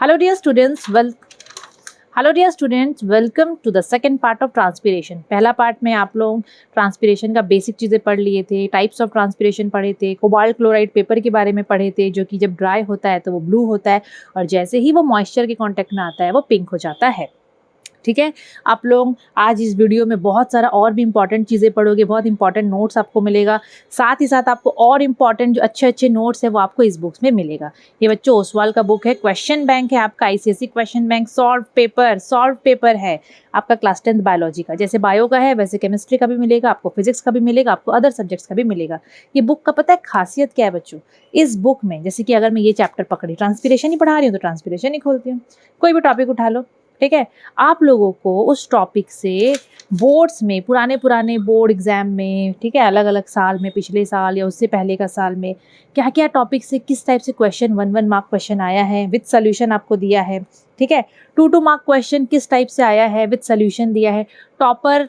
Hello dear students, welcome to the second part of transpiration. पहला part में आप लोग ट्रांसपिरेशन का बेसिक चीज़ें पढ़ लिए थे, टाइप्स ऑफ ट्रांसपिरेशन पढ़े थे, कोबाल्ट क्लोराइड पेपर के बारे में पढ़े थे, जो कि जब ड्राई होता है तो वो ब्लू होता है और जैसे ही वो मॉइस्चर के कांटेक्ट में आता है वो पिंक हो जाता है। ठीक है, आप लोग आज इस वीडियो में बहुत सारा और भी इंपॉर्टेंट चीज़ें पढ़ोगे, बहुत इंपॉर्टेंट नोट्स आपको मिलेगा। साथ ही साथ आपको और इम्पॉर्टेंट जो अच्छे अच्छे नोट्स है वो आपको इस बुक्स में मिलेगा। ये बच्चों ओसवाल का बुक है, क्वेश्चन बैंक है आपका, ICSE question bank, solve paper है आपका क्लास 10th बायोलॉजी का। जैसे बायो का है वैसे केमिस्ट्री का भी मिलेगा आपको, फिजिक्स का भी मिलेगा आपको, अदर सब्जेक्ट्स का भी मिलेगा। ये बुक का पता है खासियत क्या है बच्चों, इस बुक में जैसे कि अगर मैं ये चैप्टर पकड़ी, ट्रांसपिरेशन ही पढ़ा रही हूँ तो ट्रांसपिरेशन ही खोलती हूँ, कोई भी टॉपिक उठा लो। ठीक है, आप लोगों को उस टॉपिक से बोर्ड्स में, पुराने बोर्ड एग्जाम में, ठीक है, अलग अलग साल में, पिछले साल या उससे पहले का साल में क्या क्या टॉपिक से किस टाइप से क्वेश्चन 1 मार्क क्वेश्चन आया है विद सोल्यूशन आपको दिया है। ठीक है, 2 मार्क क्वेश्चन किस टाइप से आया है विद सोल्यूशन दिया है। टॉपर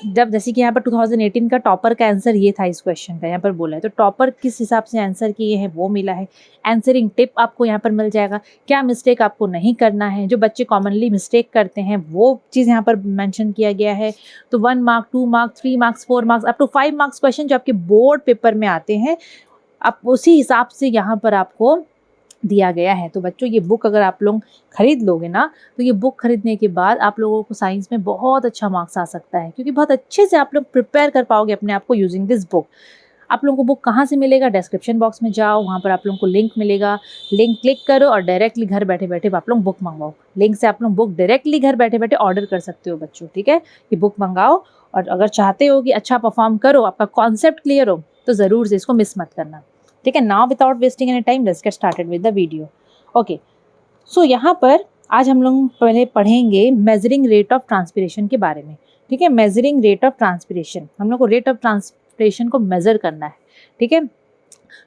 जब जैसे कि यहाँ पर 2018 का टॉपर का आंसर ये था, इस क्वेश्चन का यहाँ पर बोला है, तो टॉपर किस हिसाब से आंसर किए हैं वो मिला है। आंसरिंग टिप आपको यहाँ पर मिल जाएगा, क्या मिस्टेक आपको नहीं करना है, जो बच्चे कॉमनली मिस्टेक करते हैं वो चीज़ यहाँ पर मेंशन किया गया है। तो 1 mark, 2 mark, 3 marks, 4 marks, up to 5 marks question जो आपके बोर्ड पेपर में आते हैं, आप उसी हिसाब से यहाँ पर आपको दिया गया है। तो बच्चों ये बुक अगर आप लोग खरीद लोगे ना, तो ये बुक खरीदने के बाद आप लोगों को साइंस में बहुत अच्छा मार्क्स आ सकता है, क्योंकि बहुत अच्छे से आप लोग प्रिपेयर कर पाओगे अपने आप को यूजिंग दिस बुक। आप लोगों को बुक कहाँ से मिलेगा, डिस्क्रिप्शन बॉक्स में जाओ, वहाँ पर आप लोगों को लिंक मिलेगा, लिंक क्लिक करो और डायरेक्टली घर बैठे बैठे आप लोग बुक मंगवाओ। लिंक से आप लोग बुक डायरेक्टली घर बैठे बैठे ऑर्डर कर सकते हो बच्चों। ठीक है, ये बुक मंगाओ और अगर चाहते हो कि अच्छा परफॉर्म करो, आपका कॉन्सेप्ट क्लियर हो, तो ज़रूर से इसको मिस मत करना। ठीक है, now without wasting any time let's get started with the video. Okay, so यहाँ पर आज हम लोग पहले पढ़ेंगे मेजरिंग रेट ऑफ ट्रांसपिरेशन के बारे में। ठीक है, मेजरिंग रेट ऑफ ट्रांसपिरेशन, हम लोग को रेट ऑफ ट्रांसपिरेशन को मेजर करना है। ठीक है,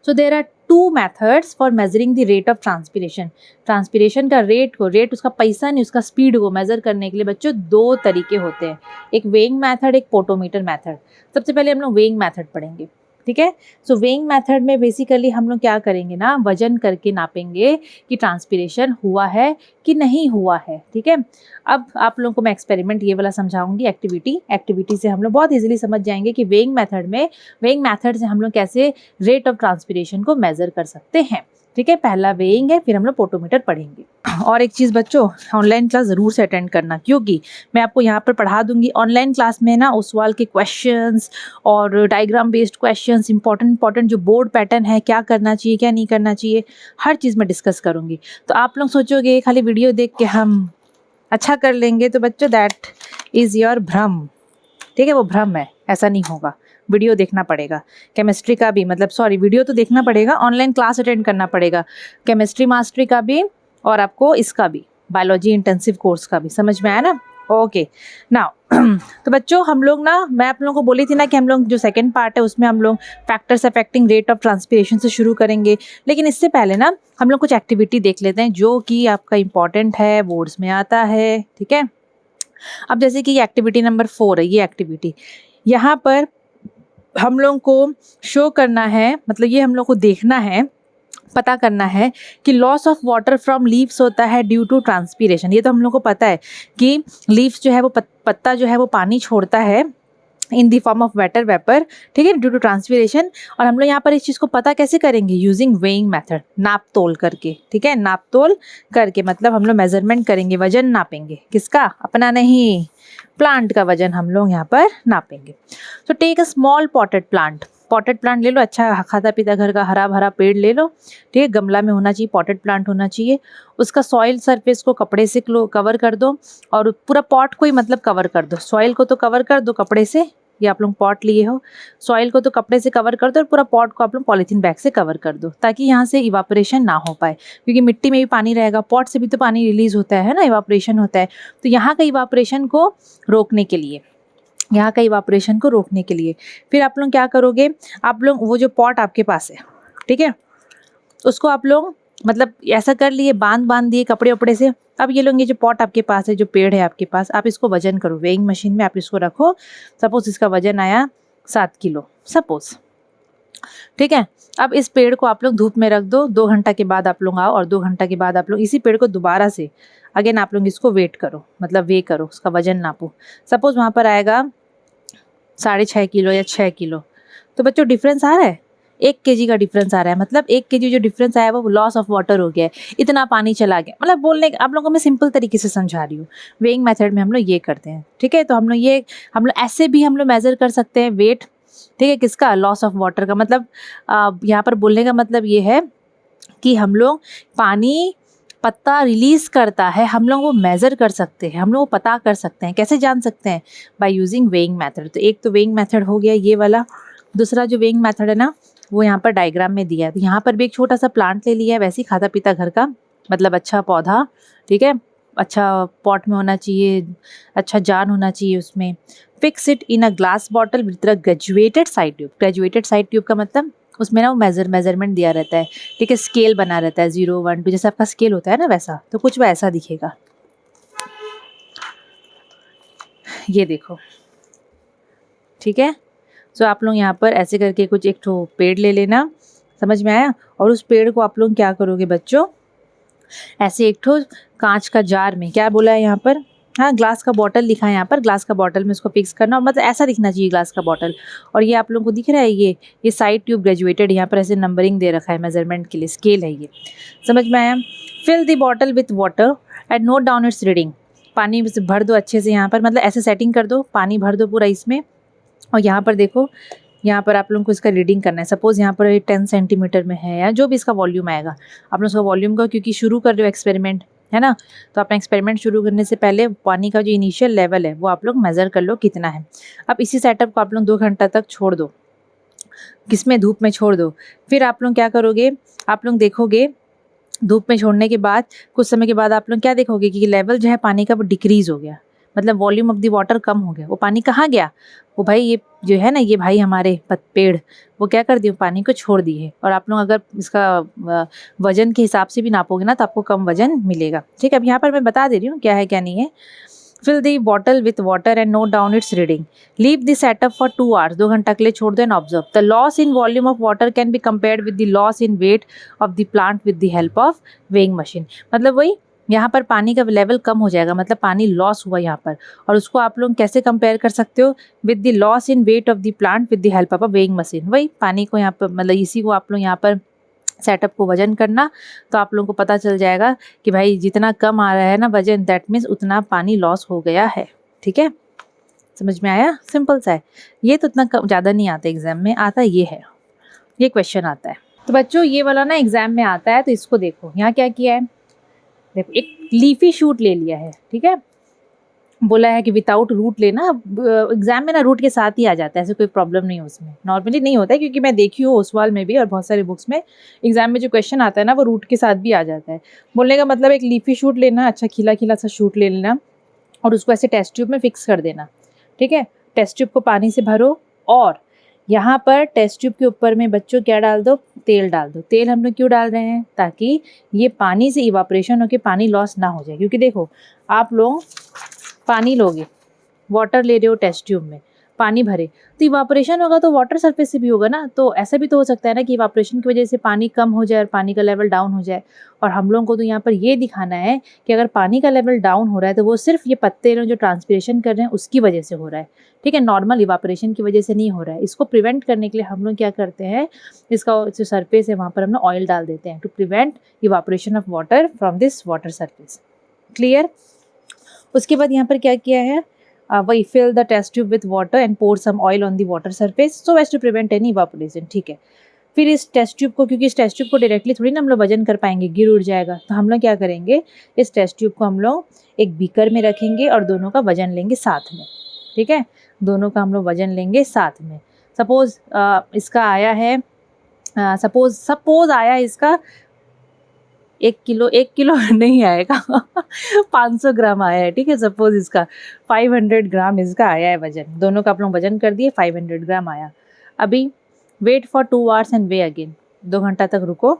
so there are 2 methods for measuring the rate of transpiration. Transpiration का रेट उसका पैसा नहीं, उसका स्पीड को मेजर करने के लिए बच्चों 2 तरीके होते हैं, एक वेइंग मेथड, एक पोटोमीटर मेथड। सबसे पहले हम लोग वेइंग मेथड पढ़ेंगे। ठीक है, सो वेइंग मेथड में बेसिकली हम लोग क्या करेंगे ना, वजन करके नापेंगे कि ट्रांसपिरेशन हुआ है कि नहीं हुआ है। ठीक है, अब आप लोगों को मैं एक्सपेरिमेंट ये वाला समझाऊंगी, एक्टिविटी से हम लोग बहुत इजीली समझ जाएंगे कि वेइंग मेथड से हम लोग कैसे रेट ऑफ ट्रांसपिरेशन को मेजर कर सकते हैं। ठीक है, पहला वेइंग है, फिर हम लोग पोटोमीटर पढ़ेंगे। और एक चीज़ बच्चों, ऑनलाइन क्लास ज़रूर से अटेंड करना, क्योंकि मैं आपको यहाँ पर पढ़ा दूंगी। ऑनलाइन क्लास में ना ओसवाल के क्वेश्चंस और डायग्राम बेस्ड क्वेश्चंस, इंपॉर्टेंट जो बोर्ड पैटर्न है, क्या करना चाहिए क्या नहीं करना चाहिए, हर चीज़ मैं डिस्कस करूँगी। तो आप लोग सोचोगे खाली वीडियो देख के हम अच्छा कर लेंगे, तो बच्चों दैट इज़ योर भ्रम। ठीक है, वो भ्रम है, ऐसा नहीं होगा। वीडियो देखना पड़ेगा, केमिस्ट्री का भी, मतलब सॉरी, वीडियो तो देखना पड़ेगा, ऑनलाइन क्लास अटेंड करना पड़ेगा, केमिस्ट्री मास्टरी का भी और आपको इसका भी, बायोलॉजी इंटेंसिव कोर्स का भी। समझ में आया ना? ओके, नाउ तो बच्चों हम लोग ना, मैं आप लोगों को बोली थी ना कि हम लोग जो सेकंड पार्ट है उसमें हम लोग factors affecting rate of transpiration से शुरू करेंगे। लेकिन इससे पहले ना हम लोग कुछ एक्टिविटी देख लेते हैं जो कि आपका इंपॉर्टेंट है, बोर्ड्स में आता है। ठीक है, अब जैसे कि ये एक्टिविटी नंबर 4 है, ये एक्टिविटी यहाँ पर हम लोग को शो करना है, मतलब ये हम लोग को देखना है, पता करना है कि loss of water from leaves होता है ड्यू टू ट्रांसपिरेशन। ये तो हम लोग को पता है कि लीव्स जो है वो पत्ता जो है वो पानी छोड़ता है in the form of water vapour. ठीक है, ड्यू टू ट्रांसपिरेशन। और हम लोग यहाँ पर इस चीज़ को पता कैसे करेंगे, यूजिंग वेइंग मेथड, नाप तोल करके। ठीक है, नाप तोल करके मतलब हम लोग मेजरमेंट करेंगे, वजन नापेंगे, किसका, अपना नहीं, प्लांट का वजन हम लोग यहाँ पर नापेंगे। तो take a small potted plant ले लो, अच्छा खाता पीता घर का हरा भरा पेड़ ले लो। ठीक है, गमला में होना चाहिए, पॉटेड प्लांट होना चाहिए। उसका सॉइल सरफेस को कपड़े से कवर कर दो, और पूरा पॉट को ही मतलब कवर कर दो, सॉइल को तो कवर कर दो कपड़े से, ये आप लोग पॉट लिए हो, सॉइल को तो कपड़े से कवर कर दो और पूरा पॉट को आप लोग पॉलीथीन बैग से कवर कर दो, ताकि यहाँ से इवापोरेशन ना हो पाए, क्योंकि मिट्टी में भी पानी रहेगा, पॉट से भी तो पानी रिलीज होता है ना, इवापोरेशन होता है। तो यहाँ का इवापोरेशन को रोकने के लिए फिर आप लोग क्या करोगे, आप लोग वो जो पॉट आपके पास है, ठीक है, उसको आप लोग मतलब ऐसा कर लिए, बांध दिए कपड़े वपड़े से। अब ये लोग, ये जो पॉट आपके पास है, जो पेड़ है आपके पास, आप इसको वजन करो, वेइंग मशीन में आप इसको रखो। सपोज इसका वजन आया 7 किलो, सपोज ठीक है। अब इस पेड़ को आप लोग धूप में रख दो, 2 घंटा के बाद आप लोग आओ और 2 घंटा के बाद आप लोग इसी पेड़ को दोबारा से अगेन आप लोग इसको वेट करो, मतलब वे करो, उसका वजन नापो। सपोज वहाँ पर आएगा 6.5 किलो या 6 किलो, तो बच्चों डिफरेंस आ रहा है, 1 केजी का डिफरेंस आ रहा है। मतलब 1 केजी जो डिफरेंस आया है वो लॉस ऑफ वाटर हो गया है, इतना पानी चला गया। मतलब बोलने आप लोगों को मैं सिंपल तरीके से समझा रही हूँ। वेइंग मेथड में हम लोग ये करते हैं, ठीक है। तो हम लोग ऐसे भी हम लोग मेजर कर सकते हैं वेट, ठीक है, किसका, लॉस ऑफ वाटर का। मतलब यहाँ पर बोलने का मतलब ये है कि हम लोग पानी पत्ता रिलीज करता है, हम लोग वो मेज़र कर सकते हैं, हम लोग वो पता कर सकते हैं। कैसे जान सकते हैं? By using weighing method. तो एक तो वेइंग मेथड हो गया ये वाला। दूसरा जो वेइंग मेथड है ना, वो यहाँ पर डायग्राम में दिया है। तो यहाँ पर भी एक छोटा सा प्लांट ले लिया है, वैसे ही खाता पीता घर का, मतलब अच्छा पौधा, ठीक है, अच्छा पॉट में होना चाहिए, अच्छा जान होना चाहिए उसमें। Fix it in a glass bottle with graduated side tube. Graduated side tube का मतलब उसमें ना वो मेजरमेंट दिया रहता है, ठीक है, स्केल बना रहता है 0 1 2, जैसे आपका स्केल होता है ना वैसा, तो कुछ वैसा दिखेगा। ये देखो, ठीक है। तो आप लोग यहाँ पर ऐसे करके कुछ एक ठो पेड़ ले लेना, समझ में आया। और उस पेड़ को आप लोग क्या करोगे बच्चों, ऐसे एक ठो कांच का जार में, क्या बोला है यहाँ पर, हाँ ग्लास का बॉटल लिखा है यहाँ पर, ग्लास का बॉटल में उसको फिक्स करना, और मतलब ऐसा दिखना चाहिए ग्लास का बॉटल। और ये आप लोगों को दिख रहा है, ये साइड ट्यूब ग्रेजुएटेड, यहाँ पर ऐसे नंबरिंग दे रखा है मेजरमेंट के लिए, स्केल है ये, समझ में आया। Fill the bottle with water and note down its reading. पानी से भर दो अच्छे से यहाँ पर, मतलब ऐसे सेटिंग कर दो, पानी भर दो पूरा इसमें। और यहाँ पर देखो, यहाँ पर आप लोगों को इसका रीडिंग करना है। सपोज़ यहाँ पर 10 सेंटीमीटर में है, या जो भी इसका वॉल्यूम आएगा, आप लोग उसका वॉल्यूम का, क्योंकि शुरू कर रहे हो एक्सपेरिमेंट, है ना, तो अपना एक्सपेरिमेंट शुरू करने से पहले पानी का जो इनिशियल लेवल है वो आप लोग मेज़र कर लो कितना है। अब इसी सेटअप को आप लोग 2 घंटा तक छोड़ दो, किसमें, धूप में छोड़ दो। फिर आप लोग क्या करोगे, आप लोग देखोगे धूप में छोड़ने के बाद कुछ समय के बाद आप लोग क्या देखोगे कि लेवल जो है पानी का वो डिक्रीज़ हो गया, मतलब वॉल्यूम ऑफ द वाटर कम हो गया। वो पानी कहाँ गया, वो भाई ये जो है ना, ये भाई हमारे पेड़, वो क्या कर दिए, पानी को छोड़ दिए। और आप लोग अगर इसका वजन के हिसाब से भी नापोगे ना, तो आपको कम वजन मिलेगा, ठीक है। अब यहाँ पर मैं बता दे रही हूँ क्या है क्या नहीं है। Fill the bottle with water and note down its reading. Leave the setup for 2 hours. 2 घंटा के लिए छोड़ दो and observe. The loss in volume of water can be compared with the loss in weight of the plant with the help of weighing machine. मतलब वही, यहाँ पर पानी का लेवल कम हो जाएगा, मतलब पानी लॉस हुआ यहाँ पर, और उसको आप लोग कैसे कंपेयर कर सकते हो, with the loss in weight of the plant with the help of a weighing machine. वही पानी को यहाँ पर, मतलब इसी को आप लोग यहाँ पर सेटअप को वजन करना, तो आप लोगों को पता चल जाएगा कि भाई जितना कम आ रहा है ना वजन, दैट मीन्स उतना पानी लॉस हो गया है, ठीक है। समझ में आया, सिंपल सा है ये, तो इतना ज़्यादा नहीं आता एग्जाम में, आता ये है, ये क्वेश्चन आता है। तो बच्चों ये वाला ना एग्जाम में आता है, तो इसको देखो यहाँ क्या किया है, देखो एक लीफी शूट ले लिया है, ठीक है, बोला है कि विदाउट रूट लेना। एग्जाम में ना रूट के साथ ही आ जाता है, ऐसे कोई प्रॉब्लम नहीं है उसमें, नॉर्मली नहीं होता है, क्योंकि मैं देखी हूँ ओसवाल में भी और बहुत सारे बुक्स में एग्जाम में जो क्वेश्चन आता है ना वो रूट के साथ भी आ जाता है। बोलने का मतलब एक लीफी शूट लेना, अच्छा खिला खिला सा शूट ले लेना, और उसको ऐसे टेस्ट ट्यूब में फिक्स कर देना, ठीक है। टेस्ट ट्यूब को पानी से भरो, और यहाँ पर टेस्ट ट्यूब के ऊपर में बच्चों क्या डाल दो, तेल डाल दो। तेल हम लोग क्यों डाल रहे हैं, ताकि ये पानी से इवापोरेशन होकर पानी लॉस ना हो जाए। क्योंकि देखो आप लोग पानी लोगे, वाटर ले रहे हो टेस्ट ट्यूब में, पानी भरे, तो इवापोरेशन होगा तो वाटर सरफेस से भी होगा ना। तो ऐसा भी तो हो सकता है ना कि इवापोरेशन की वजह से पानी कम हो जाए और पानी का लेवल डाउन हो जाए। और हम लोगों को तो यहाँ पर ये दिखाना है कि अगर पानी का लेवल डाउन हो रहा है तो वो सिर्फ ये पत्ते जो ट्रांसपिरेशन कर रहे हैं उसकी वजह से हो रहा है, ठीक है, नॉर्मल इवापोरेशन की वजह से नहीं हो रहा है। इसको प्रिवेंट करने के लिए हम लोग क्या करते हैं, इसका जो सरफेस है वहाँ पर हम लोग ऑयल डाल देते हैं, to prevent evaporation of water from this water surface. Clear. उसके बाद यहाँ पर क्या किया है, वही fill the test tube with water and pour some oil on the water surface so as to prevent any evaporation, ठीक है। फिर इस टेस्ट ट्यूब को, क्योंकि इस टेस्ट ट्यूब को डायरेक्टली थोड़ी ना हम लोग वजन कर पाएंगे, गिर उड़ जाएगा, तो हम लोग क्या करेंगे, इस टेस्ट ट्यूब को हम लोग एक बीकर में रखेंगे और दोनों का वजन लेंगे साथ में, ठीक है, दोनों का हम लोग वजन लेंगे साथ में। सपोज इसका आया है, सपोज आया इसका 1 किलो, 1 किलो नहीं आएगा 500 ग्राम आया है, ठीक है। सपोज इसका 500 ग्राम इसका आया है वजन, दोनों का आप लोग वजन कर दिए, 500 ग्राम आया। अभी wait for 2 hours and weigh again, 2 घंटा तक रुको,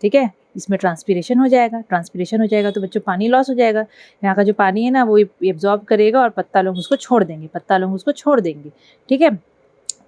ठीक है। इसमें ट्रांसपीरेशन हो जाएगा, ट्रांसपीरेशन हो जाएगा तो बच्चों पानी लॉस हो जाएगा, यहाँ का जो पानी है ना वो एब्जॉर्ब करेगा और पत्ता लोग उसको छोड़ देंगे, पत्ता लोग उसको छोड़ देंगे, ठीक है।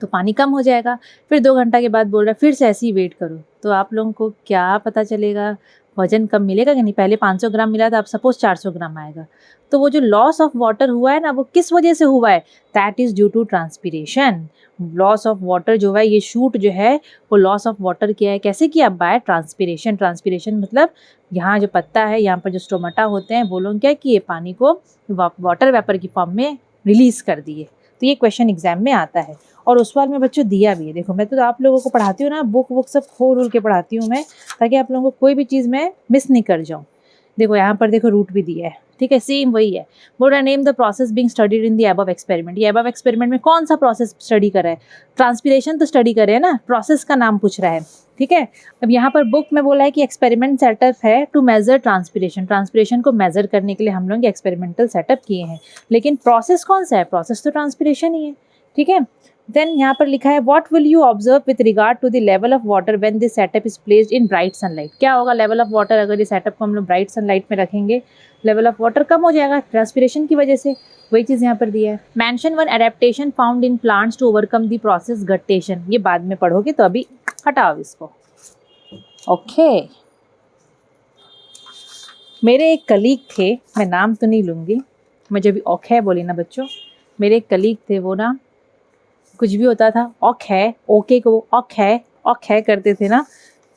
तो पानी कम हो जाएगा। फिर 2 घंटा के बाद बोल रहा है फिर से ऐसे ही वेट करो, तो आप लोगों को क्या पता चलेगा, वज़न कम मिलेगा कि नहीं? पहले 500 ग्राम मिला था, अब सपोज़ 400 ग्राम आएगा। तो वो जो लॉस ऑफ वाटर हुआ है ना, वो किस वजह से हुआ है? That is due to transpiration. Loss of water जो है, ये शूट जो है वो लॉस ऑफ वाटर किया है, कैसे किया? Bye transpiration. ट्रांसपिरेशन मतलब यहाँ जो पत्ता है, यहाँ पर जो स्टोमाटा होते हैं, वो लोग क्या किए, पानी को वाटर वेपर की फॉर्म में रिलीज़ कर दिए। तो ये क्वेश्चन एग्जाम में आता है और उस सवाल में बच्चों दिया भी है। देखो मैं तो आप लोगों को पढ़ाती हूँ ना, बुक सब खोल के पढ़ाती हूँ मैं, ताकि आप लोगों को कोई भी चीज़ मैं मिस नहीं कर जाऊँ। देखो यहाँ पर देखो रूट भी दिया है, ठीक है, सेम वही है। बोल रहा name the process being studied in the above experiment. ये अबव एक्सपेरिमेंट में कौन सा प्रोसेस स्टडी कर रहा है? ट्रांसपिरेशन तो स्टडी कर रहे हैं ना, प्रोसेस का नाम पूछ रहा है, ठीक है। अब यहाँ पर बुक में बोला है कि एक्सपेरिमेंट सेटअप है टू मेजर ट्रांसपिरेशन। ट्रांसपिरेशन को मेजर करने के लिए हम लोग एक्सपेरिमेंटल सेटअप किए हैं, लेकिन प्रोसेस कौन सा है? प्रोसेस तो ट्रांसपिरेशन ही है, ठीक है। देन यहाँ पर लिखा है what will you observe with regard to the level of water when this setup is placed in bright sunlight. क्या होगा लेवल ऑफ वाटर अगर ये सेटअप को हम लोग ब्राइट सनलाइट में रखेंगे? लेवल ऑफ वाटर कम हो जाएगा ट्रांसपिरेशन की वजह से, वही चीज़ यहाँ पर दिया है। Mention one adaptation found in plants to overcome the process guttation. ये बाद में पढ़ोगे, तो अभी हटाओ इसको। ओके, मेरे एक कलीग थे, मैं नाम तो नहीं लूँगी, मैं जब भी ओके बोली ना बच्चों, मेरे एक कलीग थे, वो ना कुछ भी होता था ओके ओके को ओके करते थे ना,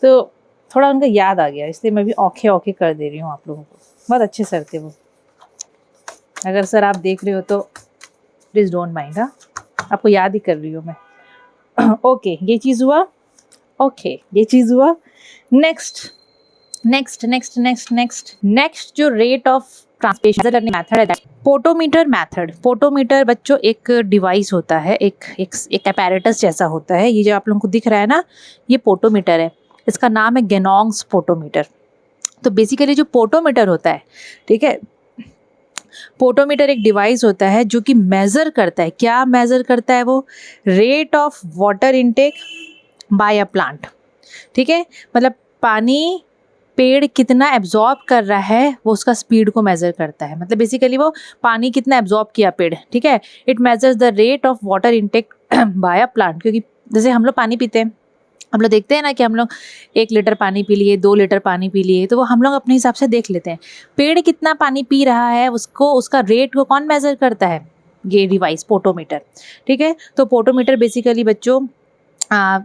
तो थोड़ा उनका याद आ गया, इसलिए मैं भी ओके ओके कर दे रही हूँ आप लोगों को। बहुत अच्छे सर थे वो, अगर सर आप देख रहे हो तो प्लीज़ डोंट माइंड। हाँ, आपको याद ही कर रही हूँ मैं। ओके, ये चीज़ हुआ, ओके ये चीज़ हुआ। नेक्स्ट जो रेट ऑफ ट्रांसपिरेशन मेथड है, पोटोमीटर मेथड। पोटोमीटर बच्चों एक डिवाइस होता है, एक अपैरेटस जैसा होता है। ये जो आप लोगों को दिख रहा है ना, ये पोटोमीटर है, इसका नाम है गेनोंग्स पोटोमीटर। तो बेसिकली जो पोटोमीटर होता है, ठीक है, पोटोमीटर एक डिवाइस होता है जो कि मेज़र करता है, क्या मेज़र करता है? वो rate of water intake by a plant, ठीक है, मतलब पानी पेड़ कितना एब्जॉर्ब कर रहा है, वो उसका स्पीड को मेज़र करता है। मतलब बेसिकली वो पानी कितना एब्जॉर्ब किया पेड़, ठीक है। It measures the rate of water intake by a plant. क्योंकि जैसे हम लोग पानी पीते हैं, हम लोग देखते हैं ना कि हम लोग 1 लीटर पानी पी लिए, 2 लीटर पानी पी लिए, तो वो हम लोग अपने हिसाब से देख लेते हैं। पेड़ कितना पानी पी रहा है, उसको उसका रेट को कौन मेज़र करता है? ये डिवाइस पोटोमीटर, ठीक है। तो पोटोमीटर बेसिकली बच्चों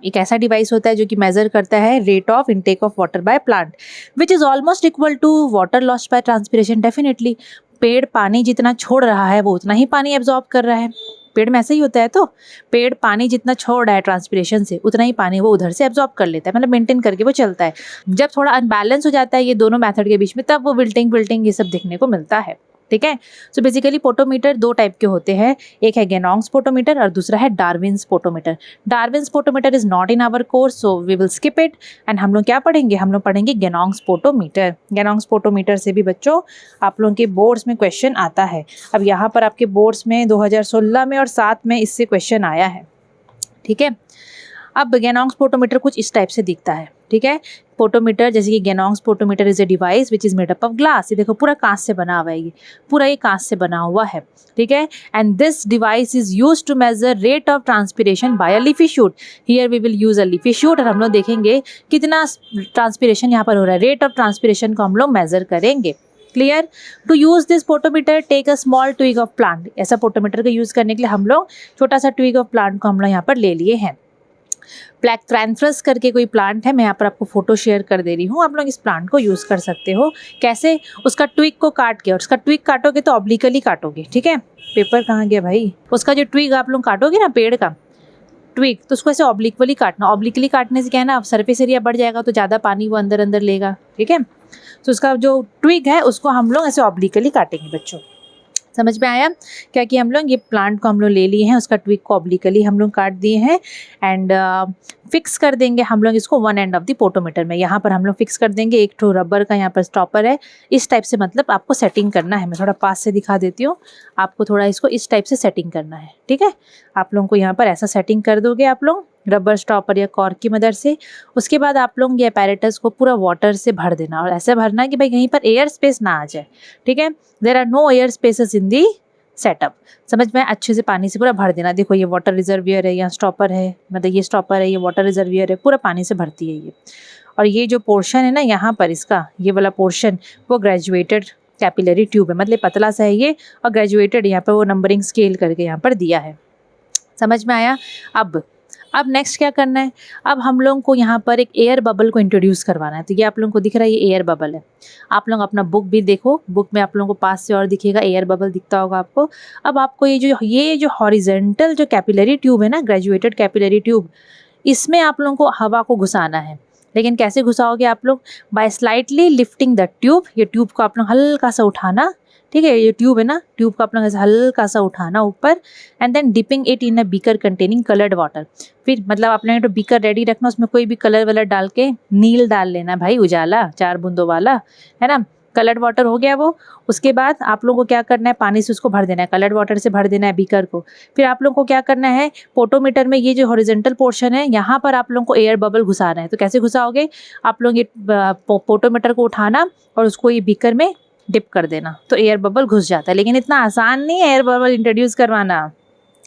एक ऐसा डिवाइस होता है जो कि मेज़र करता है rate of intake of water by plant, which is almost equal to water lost by transpiration. Definitely पेड़ पानी जितना छोड़ रहा है, वो उतना ही पानी एब्जॉर्ब कर रहा है। पेड़ में ऐसा ही होता है, तो पेड़ पानी जितना छोड़ रहा है ट्रांसपिरेशन से, उतना ही पानी वो उधर से एब्जॉर्ब कर लेता है, मतलब मेंटेन करके वो चलता है। जब थोड़ा अनबैलेंस हो जाता है ये दोनों मेथड के बीच में, तब वो विल्टिंग ये सब देखने को मिलता है, ठीक है। सो बेसिकली पोटोमीटर 2 टाइप के होते हैं, एक है गेनोंग्स पोटोमीटर और दूसरा है Darwin's potometer. Darwin's potometer is not in our course, so we will skip it and हम लोग क्या पढ़ेंगे? हम लोग पढ़ेंगे गेनोंग्स पोटोमीटर। गेनोंग्स पोटोमीटर से भी बच्चों आप लोगों के बोर्ड्स में क्वेश्चन आता है। अब यहाँ पर आपके बोर्ड्स में 2016 में और 7 में इससे क्वेश्चन आया है, ठीक है। अब गेनोंग्स पोटोमीटर कुछ इस टाइप से दिखता है, ठीक है। पोटोमीटर जैसे कि Ganong's potometer is a device which is made up of glass. ये देखो पूरा कांच से बना हुआ है, ये पूरा ये कांच से बना हुआ है, ठीक है। And this device is use to measure rate of transpiration by a leafy shoot. Here we will use a leafy shoot, और हम लोग देखेंगे कितना ट्रांसपिरेशन यहाँ पर हो रहा है। रेट ऑफ ट्रांसपिरेशन को हम लोग मेजर करेंगे। Clear? To use this potometer take a small twig of plant. ऐसा पोटोमीटर का यूज करने के लिए हम लोग छोटा सा ट्विग ऑफ प्लांट को हम लोग यहाँ पर ले लिए हैं। प्लैक्ट्रैंथरस करके कोई प्लांट है, मैं यहाँ पर आपको फोटो शेयर कर दे रही हूँ। आप लोग इस प्लांट को यूज़ कर सकते हो। कैसे? उसका ट्विग को काट के, और उसका ट्विग काटोगे तो ऑब्लिकली काटोगे, ठीक है। पेपर कहाँ गया भाई? उसका जो ट्विग आप लोग काटोगे ना, पेड़ का ट्विग, तो उसको ऐसे ऑब्लिकली काटना। ऑब्लिकली काटने से क्या है ना, सरफेस एरिया बढ़ जाएगा तो ज़्यादा पानी वो अंदर अंदर लेगा, ठीक है। तो उसका जो ट्विग है उसको हम लोग ऐसे ऑब्लिकली काटेंगे बच्चों। समझ में आया? क्या कि हम लोग ये प्लांट को हम लोग ले लिए हैं, उसका ट्विग को ऑब्लिकली हम लोग काट दिए हैं एंड फिक्स कर देंगे हम लोग इसको one end of the potometer में। यहाँ पर हम लोग फिक्स कर देंगे, एक ठो रबर का यहाँ पर स्टॉपर है, इस टाइप से मतलब आपको सेटिंग करना है। मैं थोड़ा पास से दिखा देती हूँ, आपको थोड़ा इसको इस टाइप से सेटिंग करना है, ठीक है। आप लोगों को यहाँ पर ऐसा सेटिंग कर दोगे आप लोग रबर स्टॉपर या कॉर्क की मदद से। उसके बाद आप लोग ये अपैरेटस को पूरा वाटर से भर देना, और ऐसे भरना कि भाई कहीं पर एयर स्पेस ना आ जाए, ठीक है। There are no air spaces in the setup. समझ में अच्छे से पानी से पूरा भर देना। देखो ये वाटर रिजर्वियर है, यहाँ स्टॉपर है, मतलब ये स्टॉपर है, ये वाटर रिजर्वियर है, पूरा पानी से भरती है ये। और ये जो पोर्शन है ना यहाँ पर इसका, ये वाला पोर्शन वो ग्रेजुएटेड कैपिलरी ट्यूब है, मतलब पतला सा है ये, और ग्रेजुएटेड यहाँ पर वो नंबरिंग स्केल करके यहाँ पर दिया है। समझ में आया। अब नेक्स्ट क्या करना है, अब हम लोगों को यहाँ पर एक एयर बबल को इंट्रोड्यूस करवाना है। तो ये आप लोगों को दिख रहा है, ये एयर बबल है। आप लोग अपना बुक भी देखो, बुक में आप लोगों को पास से और दिखेगा, एयर बबल दिखता होगा आपको। अब आपको ये जो हॉरिजेंटल जो कैपिलरी ट्यूब है ना, ग्रेजुएटेड कैपिलरी ट्यूब, इसमें आप लोगों को हवा को घुसाना है। लेकिन कैसे घुसाओगे आप लोग, by slightly lifting the tube. ये ट्यूब को आप लोग हल्का सा उठाना, ठीक है, ये ट्यूब है ना, ट्यूब को आप लोग ऐसे हल्का सा उठाना ऊपर, and then dipping it in a beaker containing coloured water. फिर मतलब आपने तो बीकर रेडी रखना, उसमें कोई भी कलर वलर डाल के, नील डाल लेना भाई, उजाला 4 बूंदों वाला, है ना। कलर्ड वाटर हो गया वो। उसके बाद आप लोगों को क्या करना है, पानी से उसको भर देना है, कलर्ड वाटर से भर देना है बीकर को। फिर आप लोगों को क्या करना है, पोटोमीटर में ये जो हॉरिजॉन्टल पोर्शन है यहाँ पर आप लोगों को एयर बबल घुसाना है। तो कैसे घुसाओगे, आप लोग ये पोटोमीटर को उठाना और उसको ये बीकर में डिप कर देना, तो एयर बबल घुस जाता है। लेकिन इतना आसान नहीं है एयर बबल इंट्रोड्यूस करवाना,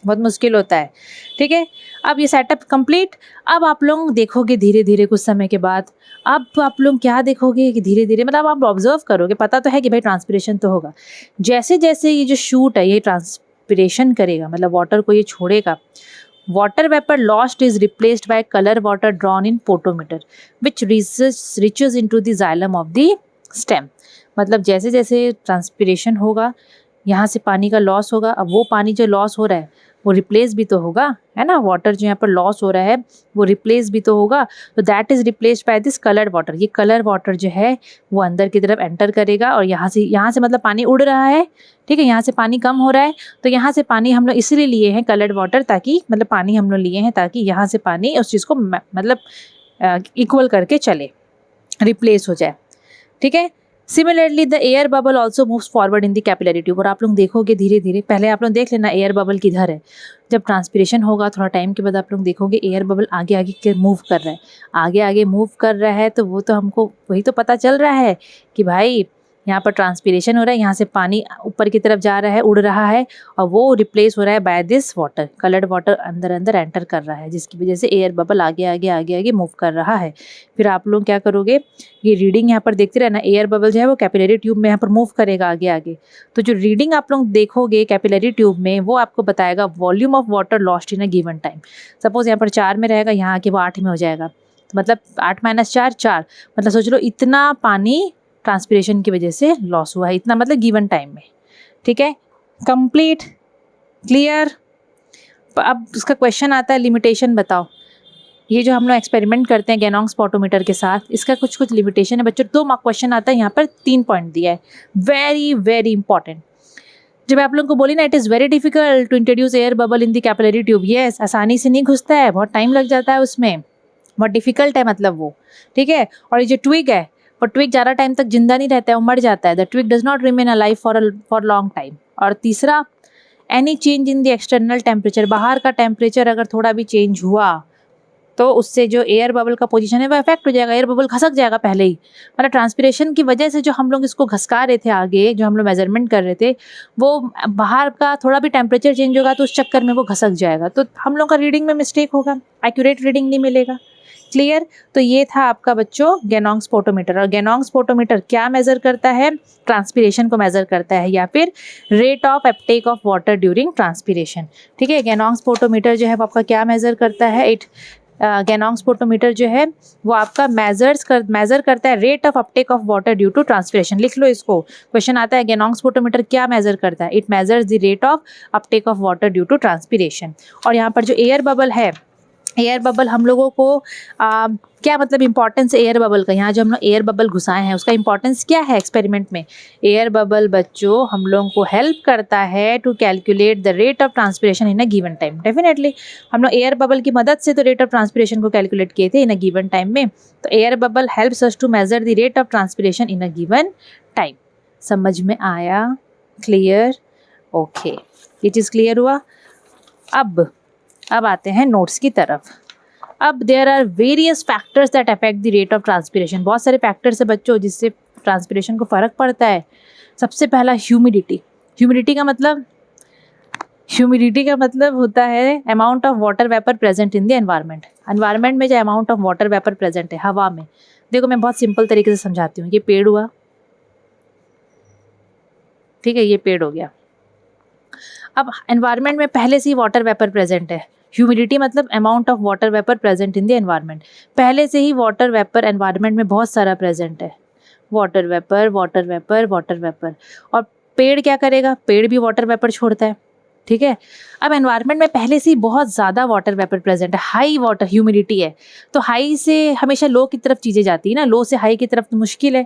बहुत मुश्किल होता है, ठीक है। अब ये सेटअप कंप्लीट। अब आप लोग देखोगे धीरे धीरे कुछ समय के बाद, अब आप लोग क्या देखोगे कि धीरे धीरे, मतलब आप ऑब्जर्व करोगे, पता तो है कि भाई ट्रांसपिरेशन तो होगा। जैसे जैसे ये जो शूट है ये ट्रांसपिरेशन करेगा, मतलब वाटर को ये छोड़ेगा, water vapor lost is replaced by color water drawn in potometer which reaches into the xylem of the stem। मतलब जैसे जैसे ट्रांसपिरेशन होगा यहाँ से पानी का लॉस होगा। अब वो पानी जो लॉस हो रहा है वो रिप्लेस भी तो होगा, है ना। वाटर जो यहाँ पर लॉस हो रहा है वो रिप्लेस भी तो होगा, तो that is replaced by this coloured water. ये कलर वाटर जो है वो अंदर की तरफ एंटर करेगा, और यहाँ से मतलब पानी उड़ रहा है, ठीक है, यहाँ से पानी कम हो रहा है, तो यहाँ से पानी हम लोग इसलिए लिए हैं कलर्ड वाटर, ताकि मतलब पानी हम लोग लिए हैं ताकि यहाँ से पानी उस चीज़ को मतलब इक्वल करके चले, रिप्लेस हो जाए, ठीक है। Similarly the air bubble also moves forward in the capillary tube. और आप लोग देखोगे धीरे धीरे, पहले आप लोग देख लेना एयर बबल किधर है। जब ट्रांसपिरेशन होगा थोड़ा टाइम के बाद आप लोग देखोगे एयर बबल आगे आगे के मूव कर रहा है, आगे आगे मूव कर रहा है, तो वो तो हमको वही तो पता चल रहा है कि भाई यहाँ पर ट्रांसपिरेशन हो रहा है, यहाँ से पानी ऊपर की तरफ जा रहा है, उड़ रहा है, और वो रिप्लेस हो रहा है by this water. Coloured water अंदर अंदर एंटर कर रहा है, जिसकी वजह से एयर बबल आगे आगे आगे आगे मूव कर रहा है। फिर आप लोग क्या करोगे, ये रीडिंग यहाँ पर देखते रहना। एयर बबल जो है वो कैपिलरी ट्यूब में यहाँ पर मूव करेगा आगे आगे, तो जो रीडिंग आप लोग देखोगे कैपिलरी ट्यूब में वो आपको बताएगा volume of water lost in a given time. Suppose यहाँ पर 4 में रहेगा, यहाँ आके वो 8 में हो जाएगा, तो मतलब 8 - 4 4, मतलब सोच लो इतना पानी ट्रांसपिरेशन की वजह से लॉस हुआ है, इतना मतलब गिवन टाइम में, ठीक है। Complete, clear. अब उसका क्वेश्चन आता है लिमिटेशन बताओ। ये जो हम लोग एक्सपेरिमेंट करते हैं गैनोंग स्पोटोमीटर के साथ, इसका कुछ कुछ लिमिटेशन है बच्चों। 2 मार्क क्वेश्चन आता है, यहाँ पर 3 पॉइंट दिया है, वेरी वेरी इंपॉर्टेंट। जब आप लोगों को बोली ना it is very difficult to introduce air bubble in the capillary tube, yes, आसानी से नहीं घुसता है, बहुत टाइम लग जाता है उसमें, बहुत डिफिकल्ट है मतलब वो, ठीक है। और ये जो ट्विग है, और ट्विग ज़्यादा टाइम तक जिंदा नहीं रहता है, वो मर जाता है। The twig does not remain alive for long time. और तीसरा, any change in the external temperature, बाहर का टेम्परेचर अगर थोड़ा भी चेंज हुआ तो उससे जो एयर बबल का पोजीशन है वो इफेक्ट हो जाएगा, एयर बबल खसक जाएगा पहले ही। मतलब ट्रांसपिरेशन की वजह से जो हम लोग इसको घसका रहे थे आगे, जो हम लोग मेजरमेंट कर रहे थे, वो बाहर का थोड़ा भी टेम्परेचर चेंज होगा तो उस चक्कर में वो घसक जाएगा, तो हम लोग का रीडिंग में मिस्टेक होगा, एक्यूरेट रीडिंग नहीं मिलेगा। क्लियर। तो ये था आपका बच्चों गैनोंग स्पोटोमीटर। और गैनोंग स्पोटोमीटर क्या मेजर करता है, ट्रांसपिरेशन को मेजर करता है, या फिर rate of uptake of water during transpiration, ठीक है। गैनोंग स्पोटोमीटर जो है वो आपका क्या मेजर करता है, गैनोंग स्पोटोमीटर जो है वो आपका मेजर करता है rate of uptake of water due to transpiration. लिख लो इसको, क्वेश्चन आता है गैनोंग स्पोटोमीटर क्या मेजर करता है, it measures the rate of uptake of water due to transpiration. और यहाँ पर जो एयर बबल है, एयर बबल हम लोगों को क्या मतलब इंपॉर्टेंस एयर बबल का, यहाँ जो हम लोग एयर बबल घुसाए हैं उसका इंपॉर्टेंस क्या है एक्सपेरिमेंट में। एयर बबल बच्चों हम लोगों को हेल्प करता है to calculate the rate of transpiration in a given time. Definitely हम लोग एयर बबल की मदद से तो रेट ऑफ ट्रांसपिरेशन को कैलकुलेट किए थे इन अ गिवन टाइम में, तो air bubble helps us to measure the rate of transpiration in a given time. समझ में आया, क्लियर, ओके, ये चीज़ क्लियर हुआ। अब आते हैं नोट्स की तरफ। अब there are various factors that affect the rate of transpiration. बहुत सारे फैक्टर्स है बच्चों जिससे ट्रांसपिरेशन को फ़र्क पड़ता है। सबसे पहला ह्यूमिडिटी। ह्यूमिडिटी का मतलब ह्यूमिडिटी का मतलब होता है amount of water vapour present in the environment. Environment में जो amount of water vapour present है हवा में, देखो मैं बहुत सिंपल तरीके से समझाती हूँ। ये पेड़ हुआ, ठीक है, ये पेड़ हो गया। अब एनवायरनमेंट में पहले से ही वाटर वेपर प्रेजेंट है। ह्यूमिडिटी मतलब amount of water vapour present in the environment. पहले से ही वाटर वेपर एनवायरनमेंट में बहुत सारा प्रेजेंट है। Water vapour, water vapour, water vapour. और पेड़ क्या करेगा? पेड़ भी वाटर वेपर छोड़ता है, ठीक है। अब एनवायरनमेंट में पहले से ही बहुत ज़्यादा वाटर वेपर प्रेजेंट है, हाई वाटर ह्यूमिडिटी है, तो हाई से हमेशा लो की तरफ चीज़ें जाती है ना, लो से हाई की तरफ तो मुश्किल है।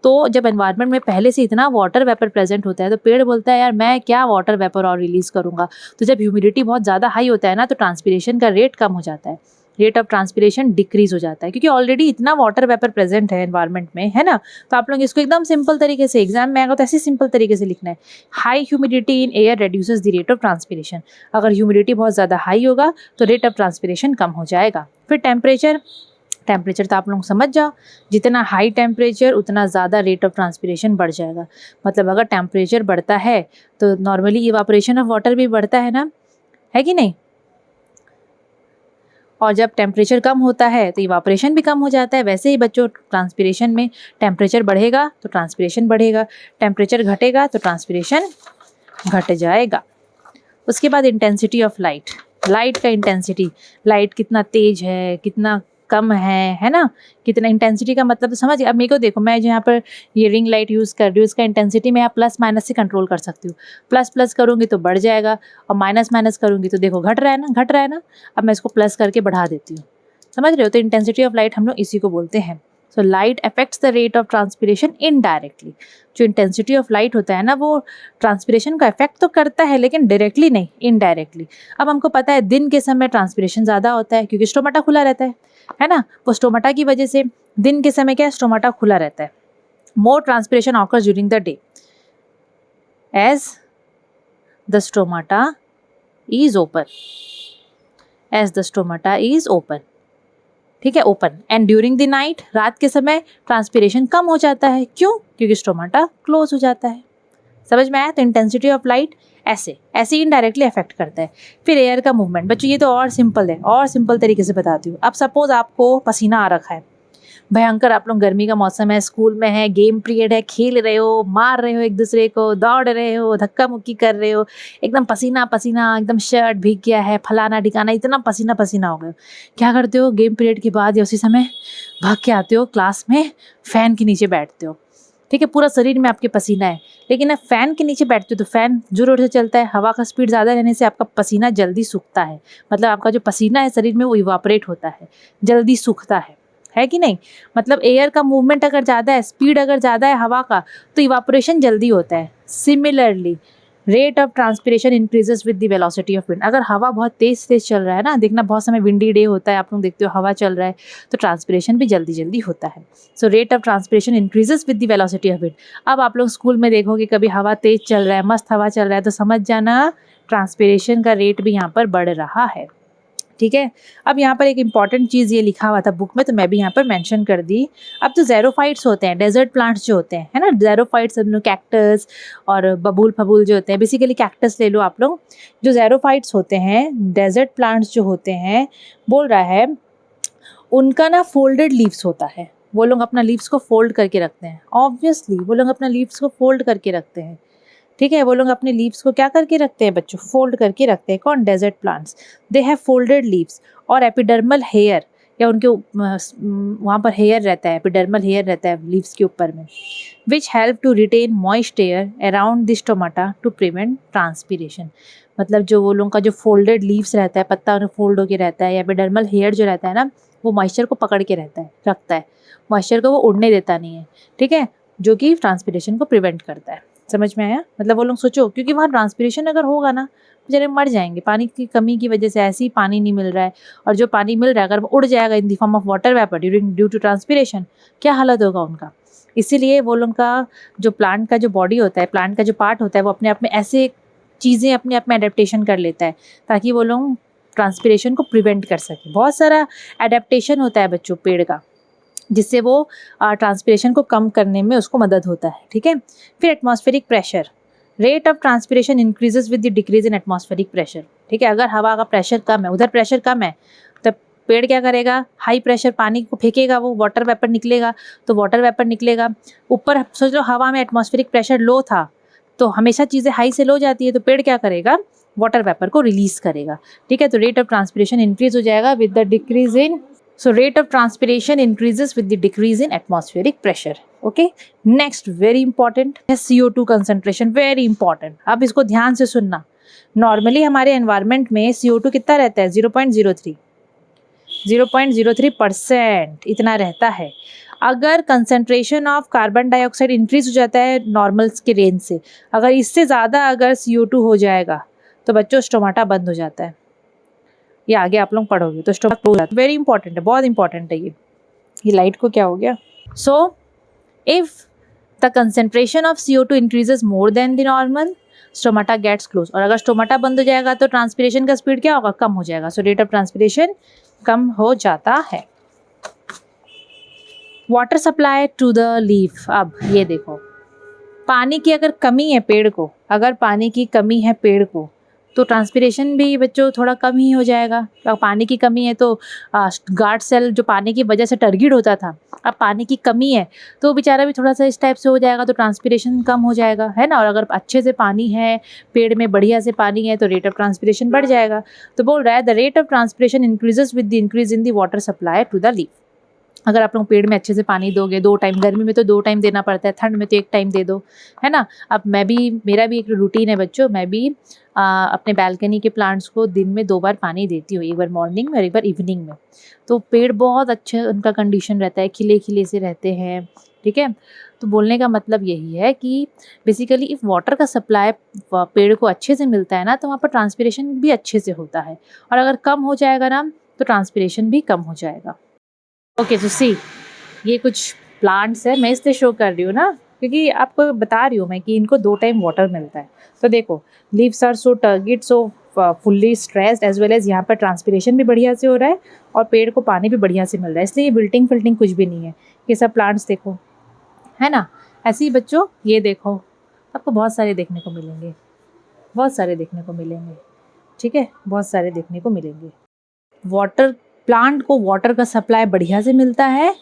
तो जब एनवायरनमेंट में पहले से इतना वाटर वेपर प्रेजेंट होता है तो पेड़ बोलता है यार मैं क्या वाटर वेपर और रिलीज़ करूँगा। तो जब ह्यूमिडिटी बहुत ज़्यादा हाई होता है ना तो ट्रांसपिरेशन का रेट कम हो जाता है, रेट ऑफ ट्रांसपिरेशन डिक्रीज हो जाता है, क्योंकि ऑलरेडी इतना वाटर वेपर प्रेजेंट है एनवायरनमेंट में, है ना। तो आप लोग इसको एकदम सिंपल तरीके से, एग्जाम में आएगा तो ऐसे सिंपल तरीके से लिखना है, high humidity in air reduces the rate of transpiration. अगर ह्यूमिडिटी बहुत ज़्यादा हाई होगा तो रेट ऑफ ट्रांसपिरेशन कम हो जाएगा। फिर टेम्परेचर, टेम्परेचर तो आप लोग समझ जाओ, जितना हाई टेम्परेचर उतना ज़्यादा रेट ऑफ ट्रांसपिरेशन बढ़ जाएगा। मतलब अगर टेम्परेचर बढ़ता है तो नॉर्मली इवापोरेशन ऑफ वाटर भी बढ़ता है ना, है कि नहीं। और जब टेम्परेचर कम होता है तो इवापोरेशन भी कम हो जाता है। वैसे ही बच्चों ट्रांसपिरेशन में टेम्परेचर बढ़ेगा तो ट्रांसपिरेशन बढ़ेगा, टेम्परेचर घटेगा तो ट्रांसपिरेशन घट जाएगा। उसके बाद इंटेंसिटी ऑफ लाइट, लाइट का इंटेंसिटी, लाइट कितना तेज है कितना कम है ना, कितना इंटेंसिटी का मतलब तो समझ। अब मेरे को देखो, मैं यहाँ पर ये रिंग लाइट यूज़ कर रही हूँ, इसका इंटेंसिटी मैं प्लस माइनस से कंट्रोल कर सकती हूँ। प्लस प्लस करूँगी तो बढ़ जाएगा और माइनस माइनस करूँगी तो देखो घट रहा है ना, घट रहा है ना। अब मैं इसको प्लस करके बढ़ा देती हूँ, समझ रहे हो। तो इंटेंसिटी ऑफ लाइट हम लोग इसी को बोलते हैं। So light affects the rate of transpiration indirectly. जो इंटेंसिटी ऑफ लाइट होता है ना वो ट्रांसपिरेशन का इफेक्ट तो करता है लेकिन डायरेक्टली नहीं, इनडायरेक्टली। अब हमको पता है दिन के समय ट्रांसपिरेशन ज़्यादा होता है क्योंकि स्टोमाटा खुला रहता है ना। वो स्टोमाटा की वजह से दिन के समय क्या, स्टोमाटा खुला रहता है। More transpiration occurs during the day as the stomata is open, as the stomata is open, ठीक है, open. And during the night, रात के समय ट्रांसपिरेशन कम हो जाता है। क्यों? क्योंकि स्टोमाटा क्लोज हो जाता है। समझ में आया। तो इंटेंसिटी ऑफ लाइट ऐसे ऐसे इनडायरेक्टली अफेक्ट करता है। फिर एयर का मूवमेंट, बच्चों ये तो और सिंपल है, और सिंपल तरीके से बताती हूँ। अब सपोज आपको पसीना आ रखा है, भयंकर, आप लोग गर्मी का मौसम है, स्कूल में है, गेम पीरियड है, खेल रहे हो, मार रहे हो एक दूसरे को, दौड़ रहे हो, धक्का मुक्की कर रहे हो, एकदम पसीना पसीना, एकदम शर्ट भीग गया है, फलाना ढिकाना, इतना पसीना पसीना हो गए। क्या करते हो? गेम पीरियड के बाद या उसी समय भाग के आते हो क्लास में, फ़ैन के नीचे बैठते हो, ठीक है, पूरा शरीर में आपके पसीना है। लेकिन अब फ़ैन के नीचे बैठते हो तो फ़ैन जोर से चलता है, हवा का स्पीड ज़्यादा रहने से आपका पसीना जल्दी सूखता है। मतलब आपका जो पसीना है शरीर में वो इवापोरेट होता है, जल्दी सूखता है कि नहीं। मतलब एयर का मूवमेंट अगर ज़्यादा है, स्पीड अगर ज़्यादा है हवा का, तो इवापोरेशन जल्दी होता है। Similarly rate of transpiration increases with the velocity of wind. अगर हवा बहुत तेज चल रहा है ना, देखना बहुत समय विंडी डे होता है, आप लोग देखते हो हवा चल रहा है तो ट्रांसपिरेशन भी जल्दी जल्दी होता है। सो rate of transpiration increases with the velocity of wind. अब आप लोग स्कूल में देखोगे कभी हवा तेज चल रहा है, मस्त हवा चल रहा है, तो समझ जाना ट्रांसपिरेशन का रेट भी यहाँ पर बढ़ रहा है, ठीक है। अब यहाँ पर एक इंपॉर्टेंट चीज़ ये लिखा हुआ था बुक में, तो मैं भी यहाँ पर मेंशन कर दी। अब जो ज़ेरोफाइट्स होते हैं, डेजर्ट प्लांट्स जो होते हैं, है ना, ज़ेरोफाइट्स, कैक्टस और बबूल फबूल जो होते हैं, बेसिकली कैक्टस ले लो आप लोग। जो ज़ेरोफाइट्स होते हैं, डेजर्ट प्लांट्स जो होते हैं, बोल रहा है उनका ना फोल्डेड लीव्स होता है। वो लोग अपना लीव्स को फोल्ड करके रखते हैं। ऑब्वियसली वो लोग अपना लीव्स को फोल्ड करके रखते हैं, ठीक है। वो लोग अपने लीव्स को क्या करके रखते हैं बच्चों? फोल्ड करके रखते हैं। कौन? Desert plants. They have folded leaves और एपिडर्मल हेयर, या उनके वहाँ पर हेयर रहता है, एपिडर्मल हेयर रहता है लीव्स के ऊपर में, which help to retain moist air around the stomata to prevent transpiration. मतलब जो वो लोगों का जो फोल्डेड लीव्स रहता है, पत्ता फोल्ड होकर रहता है, या एपिडर्मल हेयर जो रहता है ना, वो मॉइस्चर को पकड़ के रखता है, मॉइस्चर को वो उड़ने देता नहीं है, ठीक है, जो कि ट्रांसपिरेशन को प्रिवेंट करता है। समझ में आया। मतलब वो लोग सोचो, क्योंकि वहाँ ट्रांसपिरेशन अगर होगा ना बेचारे मर जाएंगे, पानी की कमी की वजह से। ऐसे ही पानी नहीं मिल रहा है, और जो पानी मिल रहा है अगर वो उड़ जाएगा in the form of water vapour due to transpiration, क्या हालत होगा उनका। इसीलिए वो लोग का जो प्लांट का जो बॉडी होता है, प्लांट का जो पार्ट होता है, वो अपने आप में ऐसे चीज़ें अपने आप में अडेप्टेशन कर लेता है ताकि वो लोग ट्रांसपिरेशन को प्रिवेंट कर सके। बहुत सारा अडेप्टेशन होता है बच्चों पेड़ का, जिससे वो ट्रांसपिरेशन को कम करने में उसको मदद होता है, ठीक है। फिर atmospheric pressure, rate of transpiration increases with the decrease in atmospheric pressure. ठीक है, अगर हवा का प्रेशर कम है, उधर प्रेशर कम है, तब पेड़ क्या करेगा, हाई प्रेशर पानी को फेंकेगा, वो वाटर वेपर निकलेगा, तो वाटर वेपर निकलेगा ऊपर। सोच लो हवा में एटमॉस्फेरिक प्रेशर लो था, तो हमेशा चीज़ें हाई से लो जाती है, तो पेड़ क्या करेगा, वाटर वेपर को रिलीज करेगा। ठीक है, तो रेट ऑफ ट्रांसपिरेशन इंक्रीज हो जाएगा with the decrease in, so rate of transpiration increases with the decrease in atmospheric pressure. Okay, next very important है CO2 concentration, very important। अब इसको ध्यान से सुनना। नॉर्मली हमारे एनवायरनमेंट में CO2 कितना रहता है, 0.03% इतना रहता है। अगर concentration of carbon dioxide increase हो जाता है नॉर्मल्स के रेंज से, अगर इससे ज़्यादा अगर CO2 हो जाएगा तो बच्चों स्टोमाटा बंद हो जाता है। ये आगे आप लोग पढ़ोगे तो स्टोमाटा वेरी इंपॉर्टेंट है, बहुत इंपॉर्टेंट है ये लाइट को क्या हो गया। So if the concentration of CO2 increases more than the normal, stomata gets close. और अगर स्टोमाटा बंद हो जाएगा तो ट्रांसपिरेशन का स्पीड क्या होगा, कम हो जाएगा। सो रेट ऑफ ट्रांसपिरेशन कम हो जाता है। Water supply to the leaf. अब ये देखो, पानी की अगर कमी है पेड़ को, अगर पानी की कमी है पेड़ को, तो ट्रांसपिरेशन भी बच्चों थोड़ा कम ही हो जाएगा। अगर पानी की कमी है तो गार्ड सेल जो पानी की वजह से टर्गिड होता था, अब पानी की कमी है तो बेचारा भी थोड़ा सा इस टाइप से हो जाएगा, तो ट्रांसपिरेशन कम हो जाएगा, है ना। और अगर अच्छे से पानी है पेड़ में, बढ़िया से पानी है, तो रेट ऑफ ट्रांसपिरेशन बढ़ जाएगा। तो बोल रहा है the rate of transpiration increases with the increase in the water supply to the leaf. अगर आप लोग पेड़ में अच्छे से पानी दोगे, 2 टाइम, गर्मी में तो 2 टाइम देना पड़ता है, ठंड में तो 1 टाइम दे दो, है ना। अब मेरा भी एक रूटीन है बच्चों, मैं भी अपने बालकनी के प्लांट्स को दिन में 2 बार पानी देती हूँ, एक बार मॉर्निंग में और एक बार इवनिंग में। तो पेड़ बहुत अच्छे उनका कंडीशन रहता है, खिले खिले से रहते हैं। ठीक है, तो बोलने का मतलब यही है कि बेसिकली इफ़ वाटर का सप्लाई पेड़ को अच्छे से मिलता है ना, तो वहाँ पर ट्रांसपिरेशन भी अच्छे से होता है। और अगर कम हो जाएगा ना, तो ट्रांसपिरेशन भी कम हो जाएगा। ओके, तो सी ये कुछ प्लांट्स है, मैं इसलिए शो कर रही हूँ ना, क्योंकि आपको बता रही हूँ मैं कि इनको 2 टाइम वाटर मिलता है। तो देखो, leaves are so turgid, so fully stressed, as well as यहाँ पर ट्रांसपिरेशन भी बढ़िया से हो रहा है और पेड़ को पानी भी बढ़िया से मिल रहा है, इसलिए ये विल्टिंग फिल्टिंग कुछ भी नहीं है। ये सब प्लांट्स देखो, है ना। ऐसे ही बच्चों ये देखो, आपको बहुत सारे देखने को मिलेंगे, बहुत सारे देखने को मिलेंगे। ठीक है, बहुत सारे देखने को मिलेंगे। वाटर प्लांट को वाटर का सप्लाई बढ़िया से मिलता है,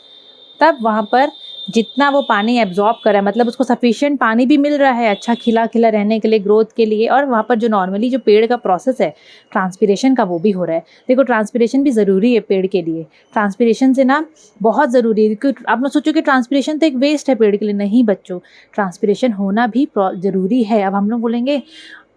तब वहाँ पर जितना वो पानी एब्जॉर्ब कर रहा है, मतलब उसको सफिशिएंट पानी भी मिल रहा है अच्छा खिला खिला रहने के लिए, ग्रोथ के लिए। और वहाँ पर जो नॉर्मली जो पेड़ का प्रोसेस है ट्रांसपिरेशन का, वो भी हो रहा है। देखो, ट्रांसपिरेशन भी ज़रूरी है पेड़ के लिए। ट्रांसपिरेशन से ना बहुत ज़रूरी है, क्योंकि आप लोग सोचो कि ट्रांसपिरेशन तो एक वेस्ट है पेड़ के लिए, नहीं बच्चों, ट्रांसपिरेशन होना भी ज़रूरी है। अब हम लोग बोलेंगे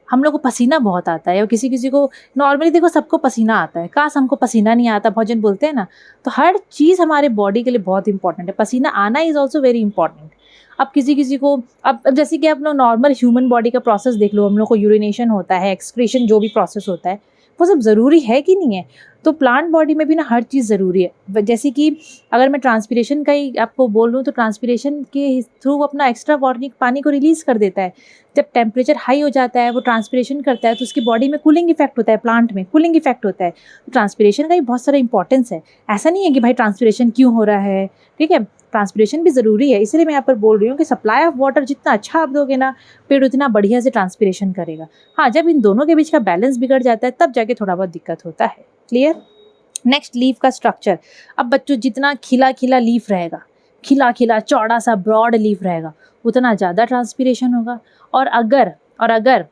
हम लोग को पसीना बहुत आता है, और किसी किसी को नॉर्मली देखो सबको पसीना आता है, काश हमको पसीना नहीं आता, बहुत जन बोलते हैं ना। तो हर चीज़ हमारे बॉडी के लिए बहुत इंपॉर्टेंट है, पसीना आना इज़ ऑल्सो वेरी इंपॉर्टेंट। अब किसी किसी को अब जैसे कि आप लोग नॉर्मल ह्यूमन बॉडी का प्रोसेस देख लो, हम लोग को यूरिनेशन होता है, एक्सक्रीशन जो भी प्रोसेस होता है, वो सब ज़रूरी है कि नहीं है। तो प्लांट बॉडी में भी ना हर चीज़ ज़रूरी है। जैसे कि अगर मैं ट्रांसपिरेशन का ही आपको बोल लूँ, तो ट्रांसपिरेशन के थ्रू अपना एक्स्ट्रा बॉडी पानी को रिलीज़ कर देता है। जब टेम्परेचर हाई हो जाता है, वो ट्रांसपिरेशन करता है, तो उसकी बॉडी में कूलिंग इफेक्ट होता है, प्लांट में कूलिंग इफेक्ट होता है। तो ट्रांसपिरेशन का भी बहुत सारा इंपॉर्टेंस है। ऐसा नहीं है कि भाई ट्रांसपिरेशन क्यों हो रहा है, ठीक है, ट्रांसपिरेशन भी ज़रूरी है। इसलिए मैं यहाँ पर बोल रही हूँ कि सप्लाई ऑफ वाटर जितना अच्छा आप दोगे ना, पेड़ उतना बढ़िया से ट्रांसपिरेशन करेगा। हाँ, जब इन दोनों के बीच का बैलेंस बिगड़ जाता है, तब जाके थोड़ा बहुत दिक्कत होता है। क्लियर। नेक्स्ट, लीफ का स्ट्रक्चर। अब बच्चों जितना खिला खिला लीफ रहेगा, खिला खिला चौड़ा सा ब्रॉड लीफ रहेगा, उतना ज़्यादा ट्रांसपिरेशन होगा। और अगर अगर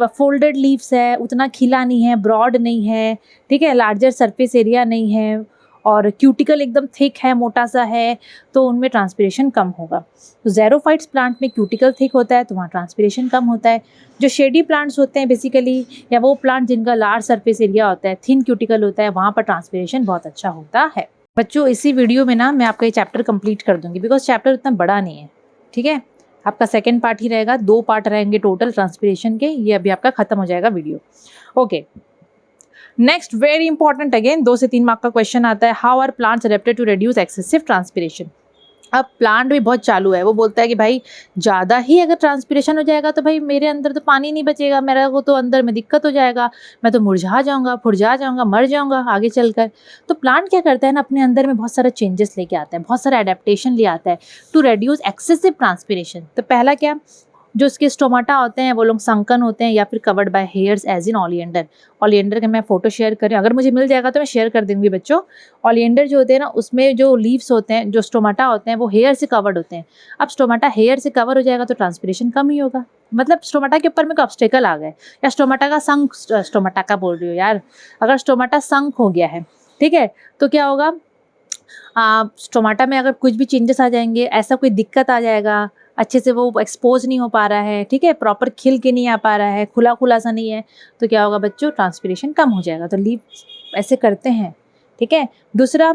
फोल्डेड लीव्स है, उतना खिला नहीं है, ब्रॉड नहीं है, ठीक है, लार्जर सरफेस एरिया नहीं है, और क्यूटिकल एकदम थिक है, मोटा सा है, तो उनमें ट्रांसपिरेशन कम होगा। तो ज़ेरोफाइट्स प्लांट में क्यूटिकल थिक होता है, तो वहाँ ट्रांसपिरेशन कम होता है। जो शेडी प्लांट्स होते हैं बेसिकली, या वो प्लांट जिनका लार्ज सरफेस एरिया होता है, थिन क्यूटिकल होता है, वहाँ पर ट्रांसपिरेशन बहुत अच्छा होता है। बच्चों, इसी वीडियो में ना मैं आपका ये चैप्टर कंप्लीट कर दूँगी, बिकॉज चैप्टर उतना बड़ा नहीं है। ठीक है, आपका सेकेंड पार्ट ही रहेगा, 2 पार्ट रहेंगे टोटल ट्रांसपिरेशन के। ये अभी आपका खत्म हो जाएगा video. Okay, next very important, again 2 से 3 मार्क का क्वेश्चन आता है। How are plants adapted to reduce excessive transpiration. अब प्लांट भी बहुत चालू है, वो बोलता है कि भाई ज़्यादा ही अगर ट्रांसपिरेशन हो जाएगा तो भाई मेरे अंदर तो पानी नहीं बचेगा, मेरा को तो अंदर में दिक्कत हो जाएगा, मैं तो मुरझा जाऊँगा, फुरझा जाऊँगा, मर जाऊँगा आगे चलकर। तो प्लांट क्या करता है ना, अपने अंदर में बहुत सारा चेंजेस लेके आता है, बहुत सारा एडेप्टेशन ले आता है टू रिड्यूस एक्सेसिव ट्रांसपिरेशन। तो पहला क्या, जो इसके स्टोमाटा होते हैं वो लोग संकन होते हैं या फिर covered by hairs as in oleander. Oleander का मैं फोटो शेयर करें, अगर मुझे मिल जाएगा तो मैं शेयर कर दूंगी बच्चों। ओलियंडर जो होते हैं ना, उसमें जो लीव्स होते हैं, जो स्टोमाटा होते हैं, वो हेयर से कवर्ड होते हैं। अब स्टोमाटा हेयर से कवर हो जाएगा तो ट्रांसपिरेशन कम ही होगा। मतलब स्टोमाटा के ऊपर में कोई ऑब्स्टेकल आ गए, या स्टोमाटा का संक, स्टोमाटा का बोल रही हो यार, अगर स्टोमाटा संक हो गया है, ठीक है, तो क्या होगा, स्टोमाटा में अगर कुछ भी चेंजेस आ जाएंगे, ऐसा कोई दिक्कत आ जाएगा, अच्छे से वो एक्सपोज नहीं हो पा रहा है, ठीक है, प्रॉपर खिल के नहीं आ पा रहा है, खुला खुला सा नहीं है, तो क्या होगा बच्चों, ट्रांसपिरेशन कम हो जाएगा। तो लीव ऐसे करते हैं, ठीक है। दूसरा,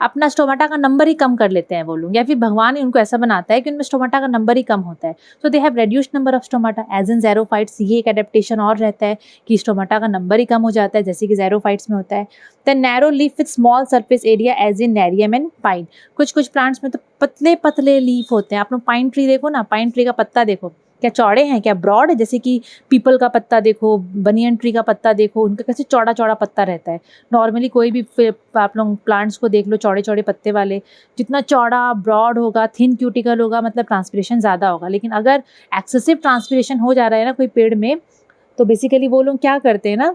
अपना स्टोमाटा का नंबर ही कम कर लेते हैं वो लोग, या फिर भगवान ही उनको ऐसा बनाता है कि उनमें स्टोमाटा का नंबर ही कम होता है। So they have reduced number of stomata as in xerophytes. ये एक एडेप्टेशन और रहता है कि स्टोमाटा का नंबर ही कम हो जाता है, जैसे कि ज़ेरोफाइट्स में होता है। Then narrow leaf with small surface area as in Nerium and pine. कुछ कुछ प्लांट्स में तो पतले पतले लीफ होते हैं। आप लोग पाइन ट्री देखो ना, पाइन ट्री का पत्ता देखो, क्या चौड़े हैं, क्या ब्रॉड है, जैसे कि पीपल का पत्ता देखो, बनियन ट्री का पत्ता देखो, उनका कैसे चौड़ा चौड़ा पत्ता रहता है। नॉर्मली कोई भी आप लोग प्लांट्स को देख लो, चौड़े चौड़े पत्ते वाले, जितना चौड़ा ब्रॉड होगा, थिन क्यूटिकल होगा, मतलब ट्रांसपिरेशन ज़्यादा होगा। लेकिन अगर एक्सेसिव ट्रांसपिरेशन हो जा रहा है ना कोई पेड़ में, तो बेसिकली वो लोग क्या करते हैं ना,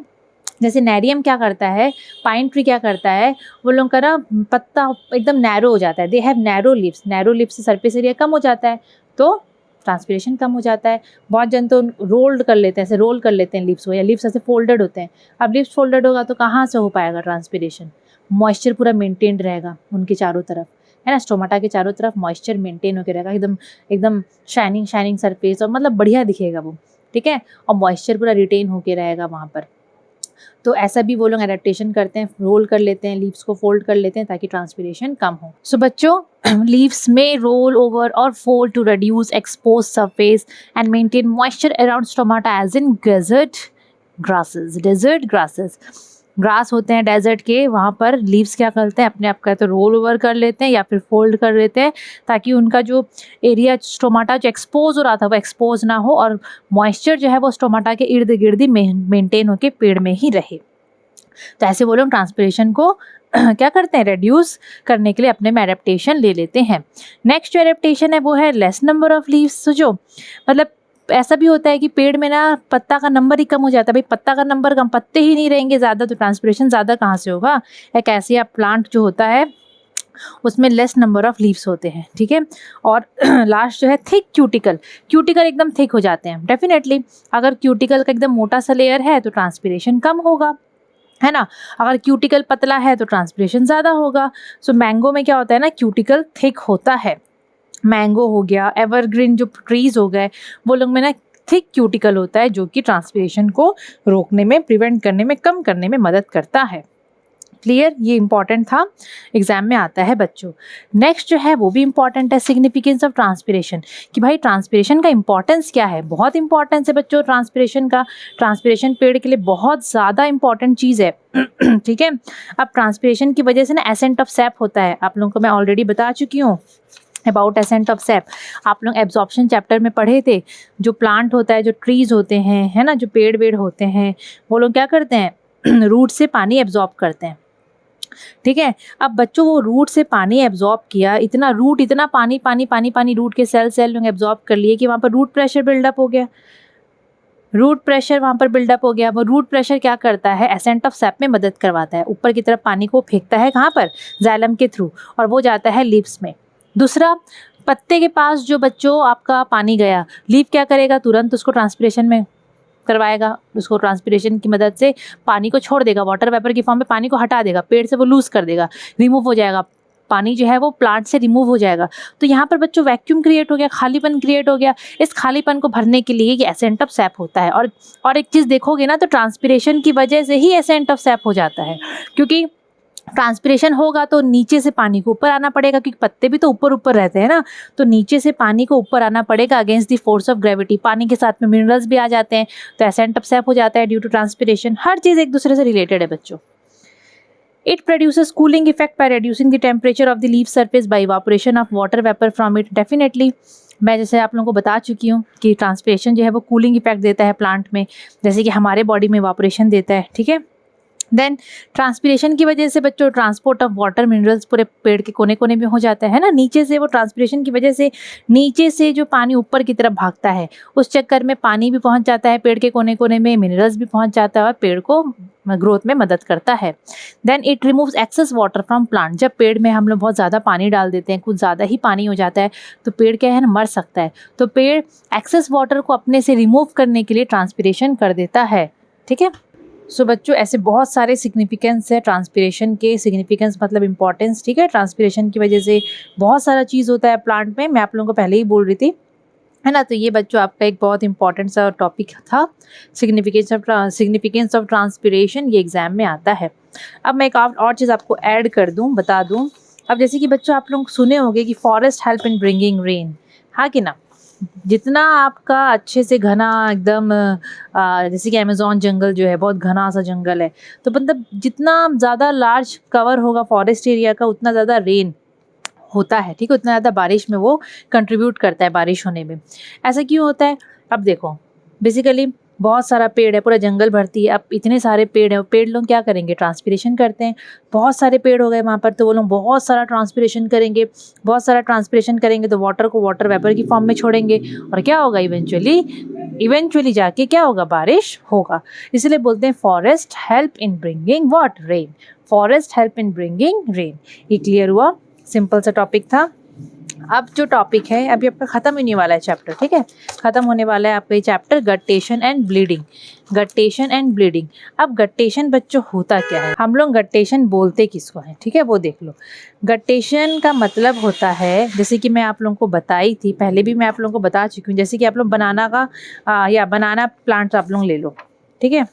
जैसे नेरियम क्या करता है, पाइन ट्री क्या करता है, वो लोग का ना पत्ता एकदम नैरो हो जाता है। They have narrow lips, narrow lips से सरफेस एरिया कम हो जाता है, तो ट्रांसपिरेशन कम हो जाता है। बहुत जन तो रोल्ड कर लेते हैं, ऐसे रोल कर लेते हैं लिप्स को, या लिप्स ऐसे फोल्डेड होते हैं। अब लिप्स फोल्डेड होगा तो कहाँ से हो पाएगा ट्रांसपिरेशन, मॉइस्चर पूरा मेंटेन्ड रहेगा उनके चारों तरफ, है ना, स्टोमाटा के चारों तरफ मॉइस्चर मेंटेन होकर रहेगा, एकदम एकदम शाइनिंग शाइनिंग सरफेस, और मतलब बढ़िया दिखेगा वो, ठीक है, और मॉइस्चर पूरा रिटेन होकर रहेगा वहाँ पर। तो ऐसा भी वो लोग एडेप्टेशन करते हैं, रोल कर लेते हैं, लीव्स को फोल्ड कर लेते हैं ताकि ट्रांसपिरेशन कम हो। सो बच्चों, लीव्स में रोल ओवर और fold to reduce expose surface and maintain moisture around stomata as in desert grasses. Desert grasses, grass होते हैं डेजर्ट के, वहाँ पर लीव्स क्या करते हैं, अपने आप का तो रोल ओवर कर लेते हैं या फिर फोल्ड कर लेते हैं, ताकि उनका जो एरिया स्टोमाटा जो एक्सपोज हो रहा था वो एक्सपोज ना हो, और मॉइस्चर जो है वो स्टोमाटा के इर्द गिर्द ही मेंटेन होकर पेड़ में ही रहे। तो ऐसे वो लोग ट्रांसपिरेशन को क्या करते हैं, रिड्यूस करने के लिए अपने में एडेप्टेशन ले लेते हैं। नेक्स्ट जो एडेप्टेशन है वो है लेस नंबर ऑफ लीव्स। जो मतलब ऐसा भी होता है कि पेड़ में ना पत्ता का नंबर ही कम हो जाता है। भाई पत्ता का नंबर कम, पत्ते ही नहीं रहेंगे ज़्यादा, तो ट्रांसपिरेशन ज़्यादा कहाँ से होगा। एक ऐसी प्लांट जो होता है उसमें लेस नंबर ऑफ लीव्स होते हैं, ठीक है। और लास्ट जो है थिक क्यूटिकल, क्यूटिकल एकदम थिक हो जाते हैं। डेफिनेटली अगर क्यूटिकल का एकदम मोटा सा लेयर है तो ट्रांसपिरेशन कम होगा, है ना। अगर क्यूटिकल पतला है तो ट्रांसपिरेशन ज़्यादा होगा। सो मैंगो में क्या होता है ना, क्यूटिकल थिक होता है। मैंगो हो गया, एवरग्रीन जो ट्रीज हो गए, वो लोग में ना थिक क्यूटिकल होता है, जो कि ट्रांसपिरेशन को रोकने में, प्रिवेंट करने में, कम करने में मदद करता है। क्लियर, ये इंपॉर्टेंट था, एग्जाम में आता है बच्चों। नेक्स्ट जो है वो भी इंपॉर्टेंट है, सिग्निफिकेंस ऑफ ट्रांसपिरेशन, कि भाई ट्रांसपिरेशन का इंपॉर्टेंस क्या है। बहुत इंपॉर्टेंस है बच्चों ट्रांसपिरेशन का। ट्रांसपिरेशन पेड़ के लिए बहुत ज़्यादा इंपॉर्टेंट चीज़ है, ठीक है। अब ट्रांसपिरेशन की वजह से ना एसेंट ऑफ सैप होता है, आप लोगों को मैं ऑलरेडी बता चुकी हूँ अबाउट एसेंट ऑफ सैप। आप लोग एब्जॉर्प्शन चैप्टर में पढ़े थे। जो प्लांट होता है, जो ट्रीज होते हैं, है ना, जो पेड़ वेड़ होते हैं, वो लोग क्या करते हैं, रूट से पानी एब्जॉर्ब करते हैं, ठीक है। अब बच्चों वो रूट से पानी एब्जॉर्ब किया, इतना रूट, इतना पानी पानी पानी पानी रूट के सेल लोग एब्जॉर्ब कर लिए कि वहाँ पर रूट प्रेशर बिल्डअप हो गया। रूट प्रेशर वहाँ पर बिल्डअप हो गया। वो रूट प्रेशर क्या करता है, एसेंट ऑफ सैप में मदद करवाता है, ऊपर की तरफ पानी को फेंकता है, कहाँ पर, जाइलम के थ्रू, और वो जाता है लीव्स में। दूसरा, पत्ते के पास जो बच्चों आपका पानी गया, लीफ क्या करेगा, तुरंत उसको ट्रांसपिरेशन में करवाएगा, उसको ट्रांसपिरेशन की मदद से पानी को छोड़ देगा, वाटर वेपर की फॉर्म में पानी को हटा देगा, पेड़ से वो लूज कर देगा, रिमूव हो जाएगा, पानी जो है वो प्लांट से रिमूव हो जाएगा। तो यहाँ पर बच्चों वैक्यूम क्रिएट हो गया, खालीपन क्रिएट हो गया। इस खालीपन को भरने के लिए ये एसेंट ऑफ सैप होता है। और एक चीज़ देखोगे ना, तो ट्रांसपिरेशन की वजह से ही एसेंट ऑफ सैप हो जाता है, क्योंकि ट्रांसपिरेशन होगा तो नीचे से पानी को ऊपर आना पड़ेगा, क्योंकि पत्ते भी तो ऊपर ऊपर रहते हैं ना, तो नीचे से पानी को ऊपर आना पड़ेगा against the force of gravity. पानी के साथ में मिनरल्स भी आ जाते हैं, तो एसेंट ऑफ सैप हो जाता है ड्यू टू ट्रांसपिरेशन। हर चीज़ एक दूसरे से रिलेटेड है बच्चों। It produces cooling effect by reducing the temperature of the leaf surface by evaporation of water vapor from it. Definitely मैं जैसे आप लोगों को बता चुकी हूँ कि ट्रांसपिरेशन जो है वो कूलिंग इफेक्ट देता है प्लांट में, जैसे कि हमारे बॉडी में इवापोरेशन देता है, ठीक है। देन ट्रांसपिरेशन की वजह से बच्चों ट्रांसपोर्ट ऑफ वाटर मिनरल्स पूरे पेड़ के कोने कोने में हो जाता है ना, नीचे से वो ट्रांसपिरेशन की वजह से नीचे से जो पानी ऊपर की तरफ भागता है उस चक्कर में पानी भी पहुंच जाता है पेड़ के कोने कोने में, मिनरल्स भी पहुंच जाता है और पेड़ को ग्रोथ में मदद करता है। Then it removes excess water from plant. जब पेड़ में हम लोग बहुत ज़्यादा पानी डाल देते हैं, कुछ ज़्यादा ही पानी हो जाता है तो पेड़ क्या है ना, मर सकता है। तो पेड़ एक्सेस वाटर को अपने से रिमूव करने के लिए ट्रांसपिरेशन कर देता है, ठीक है। सो बच्चों ऐसे बहुत सारे सिग्निफिकेंस है ट्रांसपिरेशन के। सिग्निफिकेंस मतलब इंपॉर्टेंस, ठीक है। ट्रांसपिरेशन की वजह से बहुत सारा चीज़ होता है प्लांट में, मैं आप लोगों को पहले ही बोल रही थी, है ना। तो ये बच्चों आपका एक बहुत इंपॉर्टेंट सा टॉपिक था, सिग्निफिकेंस ऑफ ट्रांसपिरेशन, ये एग्जाम में आता है। अब मैं एक और चीज़ आपको ऐड कर दूँ, बता दूँ। अब जैसे कि बच्चों आप लोग सुने होंगे कि forest help in bringing rain, हाँ कि ना। जितना आपका अच्छे से घना एकदम जैसे कि अमेज़न जंगल जो है बहुत घना सा जंगल है, तो मतलब जितना ज़्यादा लार्ज कवर होगा फॉरेस्ट एरिया का उतना ज़्यादा रेन होता है, ठीक है, उतना ज़्यादा बारिश में वो कंट्रीब्यूट करता है बारिश होने में। ऐसा क्यों होता है? अब देखो बेसिकली बहुत सारा पेड़ है, पूरा जंगल भरती है, अब इतने सारे पेड़ हैं, पेड़ लोग क्या करेंगे, ट्रांसपिरेशन करते हैं। बहुत सारे पेड़ हो गए वहाँ पर, तो वो लोग बहुत सारा ट्रांसपिरेशन करेंगे, बहुत सारा ट्रांसपिरेशन करेंगे तो वाटर को वाटर वेपर की फॉर्म में छोड़ेंगे और क्या होगा, इवेंचुअली जाके क्या होगा, बारिश होगा। इसलिए बोलते हैं forest help in bringing what, rain. Forest help in bringing rain. ये क्लियर हुआ, सिंपल सा टॉपिक था। अब जो टॉपिक है अभी आपका ख़त्म होने वाला है चैप्टर, ठीक है, ख़त्म होने वाला है आपका ये chapter, guttation and bleeding. Guttation and bleeding. अब गट्टेशन बच्चों होता क्या है, हम लोग गट्टेशन बोलते किसको हैं, ठीक है, वो देख लो। गट्टेशन का मतलब होता है, जैसे कि मैं आप लोगों को बताई थी, पहले भी मैं आप लोगों को बता चुकी हूँ, जैसे कि आप लोग बनाना का या बनाना प्लांट आप लोग ले लो, ठीक है,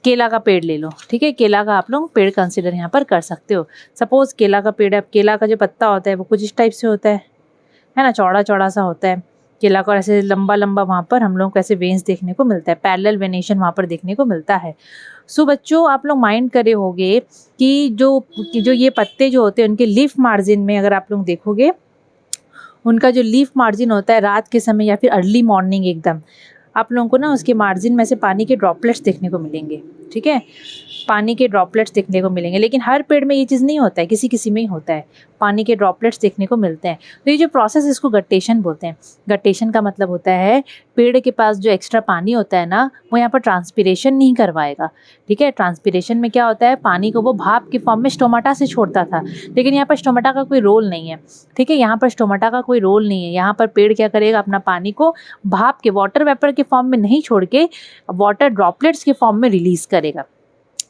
केला का पेड़ ले लो, ठीक है, केला का आप लोग पेड़ कंसिडर यहाँ पर कर सकते हो। सपोज केला का पेड़ है, अब केला का जो पत्ता होता है वो कुछ इस टाइप से होता है ना, चौड़ा चौड़ा सा होता है केला का, ऐसे लंबा लंबा वहाँ पर हम लोग को ऐसे वेन्स देखने को मिलता है, पैरेलल वेनेशन वहाँ पर देखने को मिलता है। सो बच्चों आप लोग माइंड करे होंगे कि जो ये पत्ते जो होते हैं उनके लीफ मार्जिन में अगर आप लोग देखोगे, उनका जो लीफ मार्जिन होता है रात के समय या फिर अर्ली मॉर्निंग एकदम, आप लोगों को ना उसके मार्जिन में से पानी के ड्रॉपलेट्स देखने को मिलेंगे, ठीक है, पानी के ड्रॉपलेट्स देखने को मिलेंगे। लेकिन हर पेड़ में ये चीज़ नहीं होता है, किसी किसी में ही होता है, पानी के ड्रॉपलेट्स देखने को मिलते हैं। तो ये जो प्रोसेस इसको गट्टेशन बोलते हैं। गट्टेशन का मतलब होता है पेड़ के पास जो एक्स्ट्रा पानी होता है ना, वो यहाँ पर ट्रांसपिरेशन नहीं करवाएगा, ठीक है। ट्रांसपिरेशन में क्या होता है, पानी को वो भाप की फॉर्म में स्टोमाटा से छोड़ता था, लेकिन यहाँ पर स्टोमाटा का कोई रोल नहीं है, ठीक है, यहाँ पर स्टोमाटा का कोई रोल नहीं है। यहाँ पर पेड़ क्या करेगा, अपना पानी को भाप के वाटर वेपर के फॉर्म में नहीं छोड़ के वाटर ड्रॉपलेट्स के फॉर्म में रिलीज करेगा,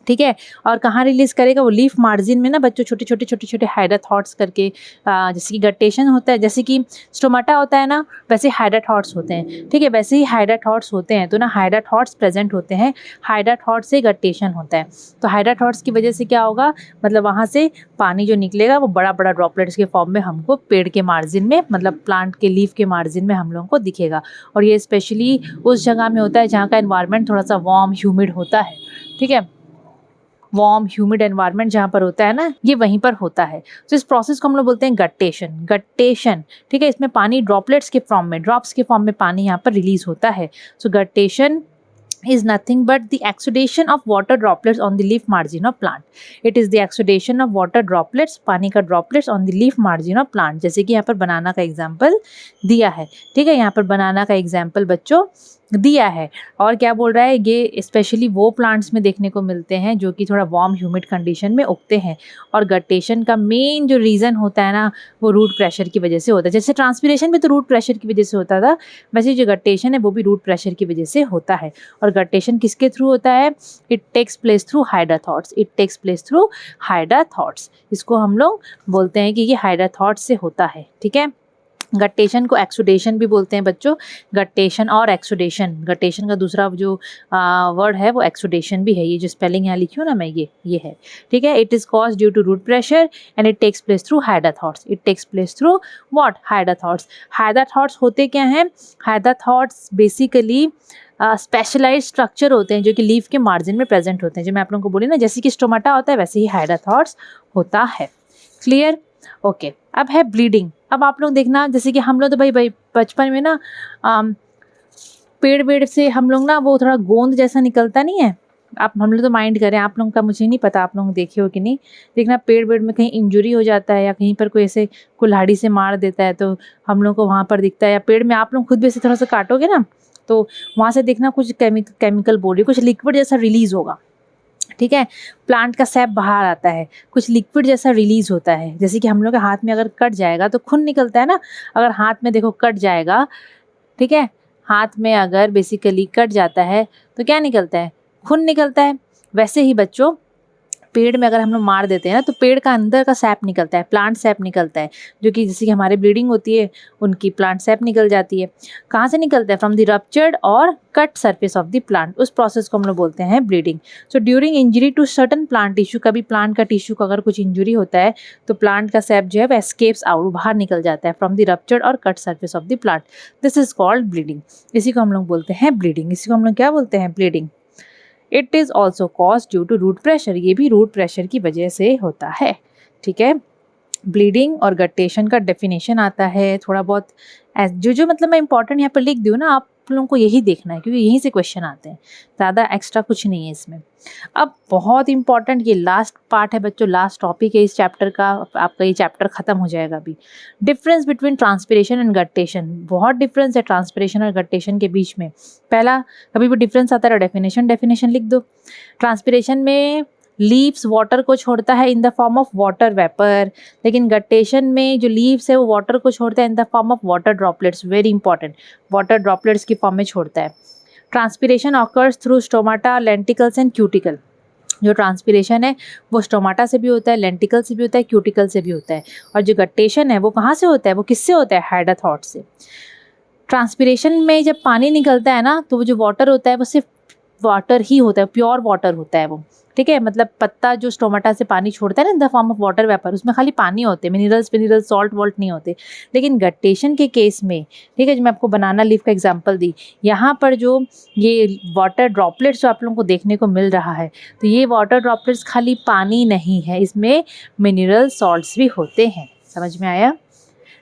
ठीक है। और कहाँ रिलीज करेगा, वो लीफ मार्जिन में ना बच्चों, छोटे छोटे छोटे छोटे हाइड्राथॉट्स करके, जैसे कि गट्टेशन होता है, जैसे कि स्टोमाटा होता है ना, वैसे हाइड्राथॉट्स होते हैं, ठीक है, वैसे ही हाइड्राथॉट्स होते हैं। तो ना हाइड्राथॉट्स प्रेजेंट होते हैं, हाइड्राथॉट्स से गट्टेशन होता है। तो हाइड्राथॉट्स की वजह से क्या होगा, मतलब वहाँ से पानी जो निकलेगा वो बड़ा बड़ा ड्रॉपलेट्स के फॉर्म में हमको पेड़ के मार्जिन में, मतलब प्लांट के लीफ के मार्जिन में हम लोगों को दिखेगा। और ये स्पेशली उस जगह में होता है जहाँ का एनवायरनमेंट थोड़ा सा वार्म ह्यूमिड होता है, ठीक है, वार्म ह्यूमिड एनवायरनमेंट जहाँ पर होता है ना, ये वहीं पर होता है। तो इस प्रोसेस को हम लोग बोलते हैं गट्टेशन। गट्टेशन, ठीक है, इसमें पानी ड्रॉपलेट्स के फॉर्म में, ड्रॉप्स के फॉर्म में पानी यहाँ पर रिलीज होता है। सो गट्टेशन is nothing but the exudation of water droplets on the leaf margin of plant. It is the exudation of water droplets, पानी का droplets on the leaf margin of plant। जैसे कि यहाँ पर बनाना का एग्जाम्पल दिया है, ठीक है, यहाँ पर बनाना का एग्जाम्पल बच्चों दिया है। और क्या बोल रहा है, ये स्पेशली वो प्लांट्स में देखने को मिलते हैं जो कि थोड़ा वार्म ह्यूमिड कंडीशन में उगते हैं। और गट्टेशन का मेन जो रीज़न होता है ना, वो रूट प्रेशर की वजह से होता है। जैसे ट्रांसपिरेशन भी तो रूट प्रेशर की वजह से होता था, वैसे जो गट्टेशन है वो भी रूट प्रेशर की वजह से होता है। और गट्टेशन किसके थ्रू होता है, it takes place through hydathodes, it takes place through hydathodes. इसको हम लोग बोलते हैं कि ये हाइड्राथॉट्स से होता है, ठीक है। गट्टेशन को एक्सुडेशन भी बोलते हैं बच्चों, गट्टेशन और एक्सुडेशन, गट्टेशन का दूसरा जो वर्ड है वो एक्सुडेशन भी है, ये जो स्पेलिंग यहाँ लिखी हूँ ना मैं ये है, ठीक है। It is cause due to root pressure and it takes place through हाइड्राथॉर्ट्स, it takes place through what, हाइड्राथॉर्ट्स। हाइड्राथॉर्ट्स होते क्या हैं, हाइड्राथॉर्ट्स बेसिकली स्पेशलाइज्ड स्ट्रक्चर होते हैं जो कि लीफ के मार्जिन में प्रेजेंट होते हैं, जो मैं आप लोगों को बोली ना, जैसे कि स्टोमाटा होता है वैसे ही हाइड्राथॉर्ट्स होता है। Clear, okay. अब है ब्लीडिंग। अब आप लोग देखना, जैसे कि हम लोग तो भाई बचपन में ना पेड़ वेड़ से हम लोग ना वो थोड़ा गोंद जैसा निकलता नहीं है, आप हम लोग तो माइंड करें, आप लोगों का मुझे नहीं पता आप लोग देखे हो कि नहीं, देखना पेड़ वेड़ में कहीं इंजुरी हो जाता है या कहीं पर कोई ऐसे कुल्हाड़ी से मार देता है तो हम लोग को वहाँ पर दिखता है, या पेड़ में आप लोग खुद भी ऐसे थोड़ा सा काटोगे ना तो वहाँ से देखना कुछ केमिकल बॉडी, कुछ लिक्विड जैसा रिलीज होगा, ठीक है। प्लांट का सैप बाहर आता है, कुछ लिक्विड जैसा रिलीज होता है, जैसे कि हम लोग के हाथ में अगर कट जाएगा तो खून निकलता है ना, अगर हाथ में देखो कट जाएगा, ठीक है, हाथ में अगर बेसिकली कट जाता है तो क्या निकलता है, खून निकलता है। वैसे ही बच्चों पेड़ में अगर हम लोग मार देते हैं ना तो पेड़ का अंदर का सैप निकलता है, प्लांट सैप निकलता है, जो कि जैसे कि हमारे ब्लीडिंग होती है उनकी प्लांट सैप निकल जाती है। कहाँ से निकलता है, फ्रॉम द रप्चर्ड और cut surface of the plant, उस प्रोसेस को हम लोग बोलते हैं bleeding. So during injury to certain plant tissue, कभी प्लांट का टिश्यू को अगर कुछ इंजरी होता है तो प्लांट का सैप जो है वह एस्केप्स आउट, बाहर निकल जाता है फ्रॉम द रप्चर्ड और cut surface of the plant, this is called bleeding. इसी को हम लोग बोलते हैं ब्लीडिंग, इसी को हम लोग क्या बोलते हैं, bleeding. It is also cause due to root pressure, ये भी रूट प्रेशर की वजह से होता है, ठीक है। ब्लीडिंग और गट्टेशन का डेफिनेशन आता है थोड़ा बहुत, जो मतलब मैं इंपॉर्टेंट यहाँ पर लिख दूँ ना, आप लोगों को यही देखना है क्योंकि यहीं से क्वेश्चन आते हैं, ज़्यादा एक्स्ट्रा कुछ नहीं है इसमें। अब बहुत इंपॉर्टेंट ये लास्ट पार्ट है बच्चों, लास्ट टॉपिक है इस चैप्टर का, आपका ये चैप्टर खत्म हो जाएगा अभी। डिफरेंस बिटवीन ट्रांसपिरेशन एंड गट्टेशन, बहुत डिफरेंस है ट्रांसपिरेशन और गट्टेशन के बीच में। पहला कभी भी डिफरेंस आता है डेफिनेशन लिख दो। ट्रांसपिरेशन में लीव्स वाटर को छोड़ता है इन the form of water vapour, लेकिन गट्टेशन में जो लीव्स है वो वाटर को छोड़ता है इन the form of water droplets, very important, water droplets की फॉर्म में छोड़ता है। Transpiration occurs through stomata, lenticels and cuticle, जो ट्रांसपिरेशन है वो स्टोमाटा से भी होता है, लेंटिकल से भी होता है, क्यूटिकल से भी होता है, और जो गट्टेशन है वो कहाँ से होता है, वो किससे होता है, हाइड्राथॉर्ट से। ट्रांसपिरेशन में जब पानी निकलता है ना तो वो जो वाटर होता है वो सिर्फ वाटर ही होता है, प्योर वाटर होता है वो, ठीक है। मतलब पत्ता जो स्टोमाटा से पानी छोड़ता है ना इन the form of water vapour, उसमें खाली पानी होते हैं, मिनरल्स सॉल्ट वॉल्ट नहीं होते। लेकिन गट्टेशन के केस में, ठीक है, जो मैं आपको बनाना लीफ का एग्जांपल दी, यहाँ पर जो ये वाटर ड्रॉपलेट्स जो आप लोगों को देखने को मिल रहा है, तो ये वाटर ड्रॉपलेट्स खाली पानी नहीं है, इसमें मिनरल सॉल्ट्स भी होते हैं, समझ में आया।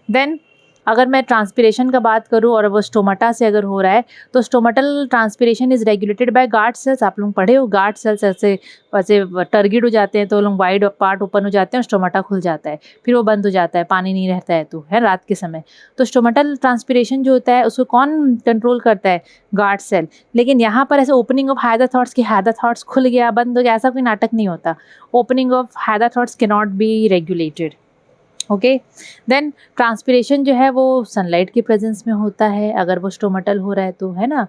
देन अगर मैं ट्रांसपिरेशन का बात करूँ और वो स्टोमाटा से अगर हो रहा है तो stomatal transpiration is regulated by guard cells, आप लोग पढ़े हो, गार्ड सेल्स ऐसे वैसे टर्गिड हो जाते हैं तो लोग वाइड पार्ट ओपन हो जाते हैं और स्टोमाटा खुल जाता है, फिर वो बंद हो जाता है, पानी नहीं रहता है तो है रात के समय। तो स्टोमाटल ट्रांसपिरेशन जो होता है उसको कौन कंट्रोल करता है, गार्ड सेल। लेकिन यहाँ पर ऐसे ओपनिंग ऑफ हाइड्राथॉर्ट्स की हाइड्राथॉर्ट्स खुल गया बंद हो गया ऐसा कोई नाटक नहीं होता, ओपनिंग ऑफ हाइड्राथॉर्ट्स cannot be regulated, okay. Then transpiration जो है वो सनलाइट की प्रेजेंस में होता है, अगर वो स्टोमाटल हो रहा है तो, है ना,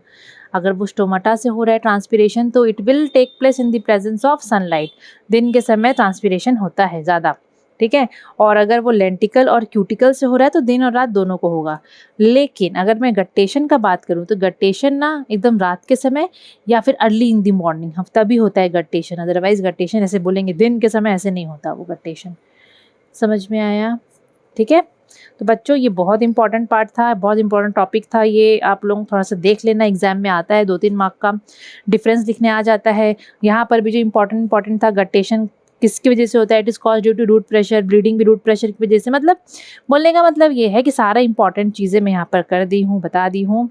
अगर वो स्टोमाटा से हो रहा है ट्रांसपिरेशन तो it will take place in the presence of sunlight, दिन के समय ट्रांसपिरेशन होता है ज़्यादा, ठीक है। और अगर वो लेंटिकल और क्यूटिकल से हो रहा है तो दिन और रात दोनों को होगा। लेकिन अगर मैं गट्टेशन का बात करूँ तो गट्टेशन ना एकदम रात के समय या फिर अर्ली इन द मॉर्निंग तभी होता है गट्टेशन, अदरवाइज गट्टेशन ऐसे बोलेंगे दिन के समय ऐसे नहीं होता वो गट्टेशन, समझ में आया, ठीक है। तो बच्चों ये बहुत इंपॉर्टेंट पार्ट था, बहुत इंपॉर्टेंट टॉपिक था ये, आप लोग थोड़ा सा देख लेना, एग्जाम में आता है 2-3 मार्क का डिफरेंस लिखने आ जाता है। यहाँ पर भी जो इंपॉर्टेंट था गट्टेशन किसकी वजह से होता है, it is cause due to root pressure, bleeding भी रूट प्रेशर की वजह से, मतलब बोलने का मतलब ये है कि सारा इंपॉर्टेंट चीज़ें मैं यहाँ पर कर दी हूँ, बता दी हूँ।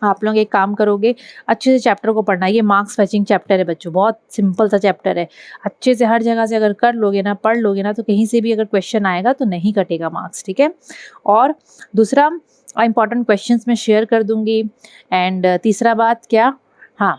आप लोग एक काम करोगे, अच्छे से चैप्टर को पढ़ना, ये मार्क्स फेचिंग चैप्टर है बच्चों, बहुत सिंपल सा चैप्टर है, अच्छे से हर जगह से अगर कर लोगे ना, पढ़ लोगे ना, तो कहीं से भी अगर क्वेश्चन आएगा तो नहीं कटेगा मार्क्स, ठीक है। और दूसरा इंपॉर्टेंट क्वेश्चंस मैं शेयर कर दूंगी। एंड तीसरा बात क्या, हाँ,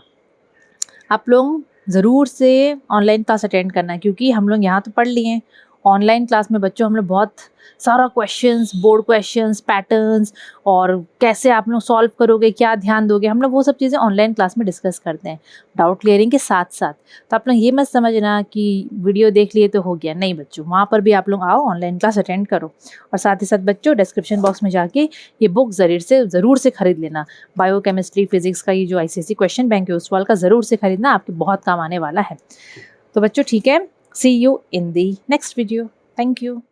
आप लोग ज़रूर से ऑनलाइन क्लास अटेंड करना, क्योंकि हम लोग यहाँ तो पढ़ लिए हैं, ऑनलाइन क्लास में बच्चों हम लोग बहुत सारा क्वेश्चंस, बोर्ड क्वेश्चंस, पैटर्न्स और कैसे आप लोग सॉल्व करोगे, क्या ध्यान दोगे, हम लोग वो सब चीज़ें ऑनलाइन क्लास में डिस्कस करते हैं डाउट क्लियरिंग के साथ साथ। तो आप लोग ये मत समझना कि वीडियो देख लिए तो हो गया, नहीं बच्चों, वहाँ पर भी आप लोग आओ, ऑनलाइन क्लास अटेंड करो। और साथ ही साथ बच्चों डिस्क्रिप्शन बॉक्स में जाके ये बुक ज़रूर से खरीद लेना। बायो केमिस्ट्री फिजिक्स का ये जो ICSE क्वेश्चन बैंक है उस वाल का ज़रूर से खरीदना, आपके बहुत काम आने वाला है। तो बच्चों ठीक है, see you in the next video. Thank you.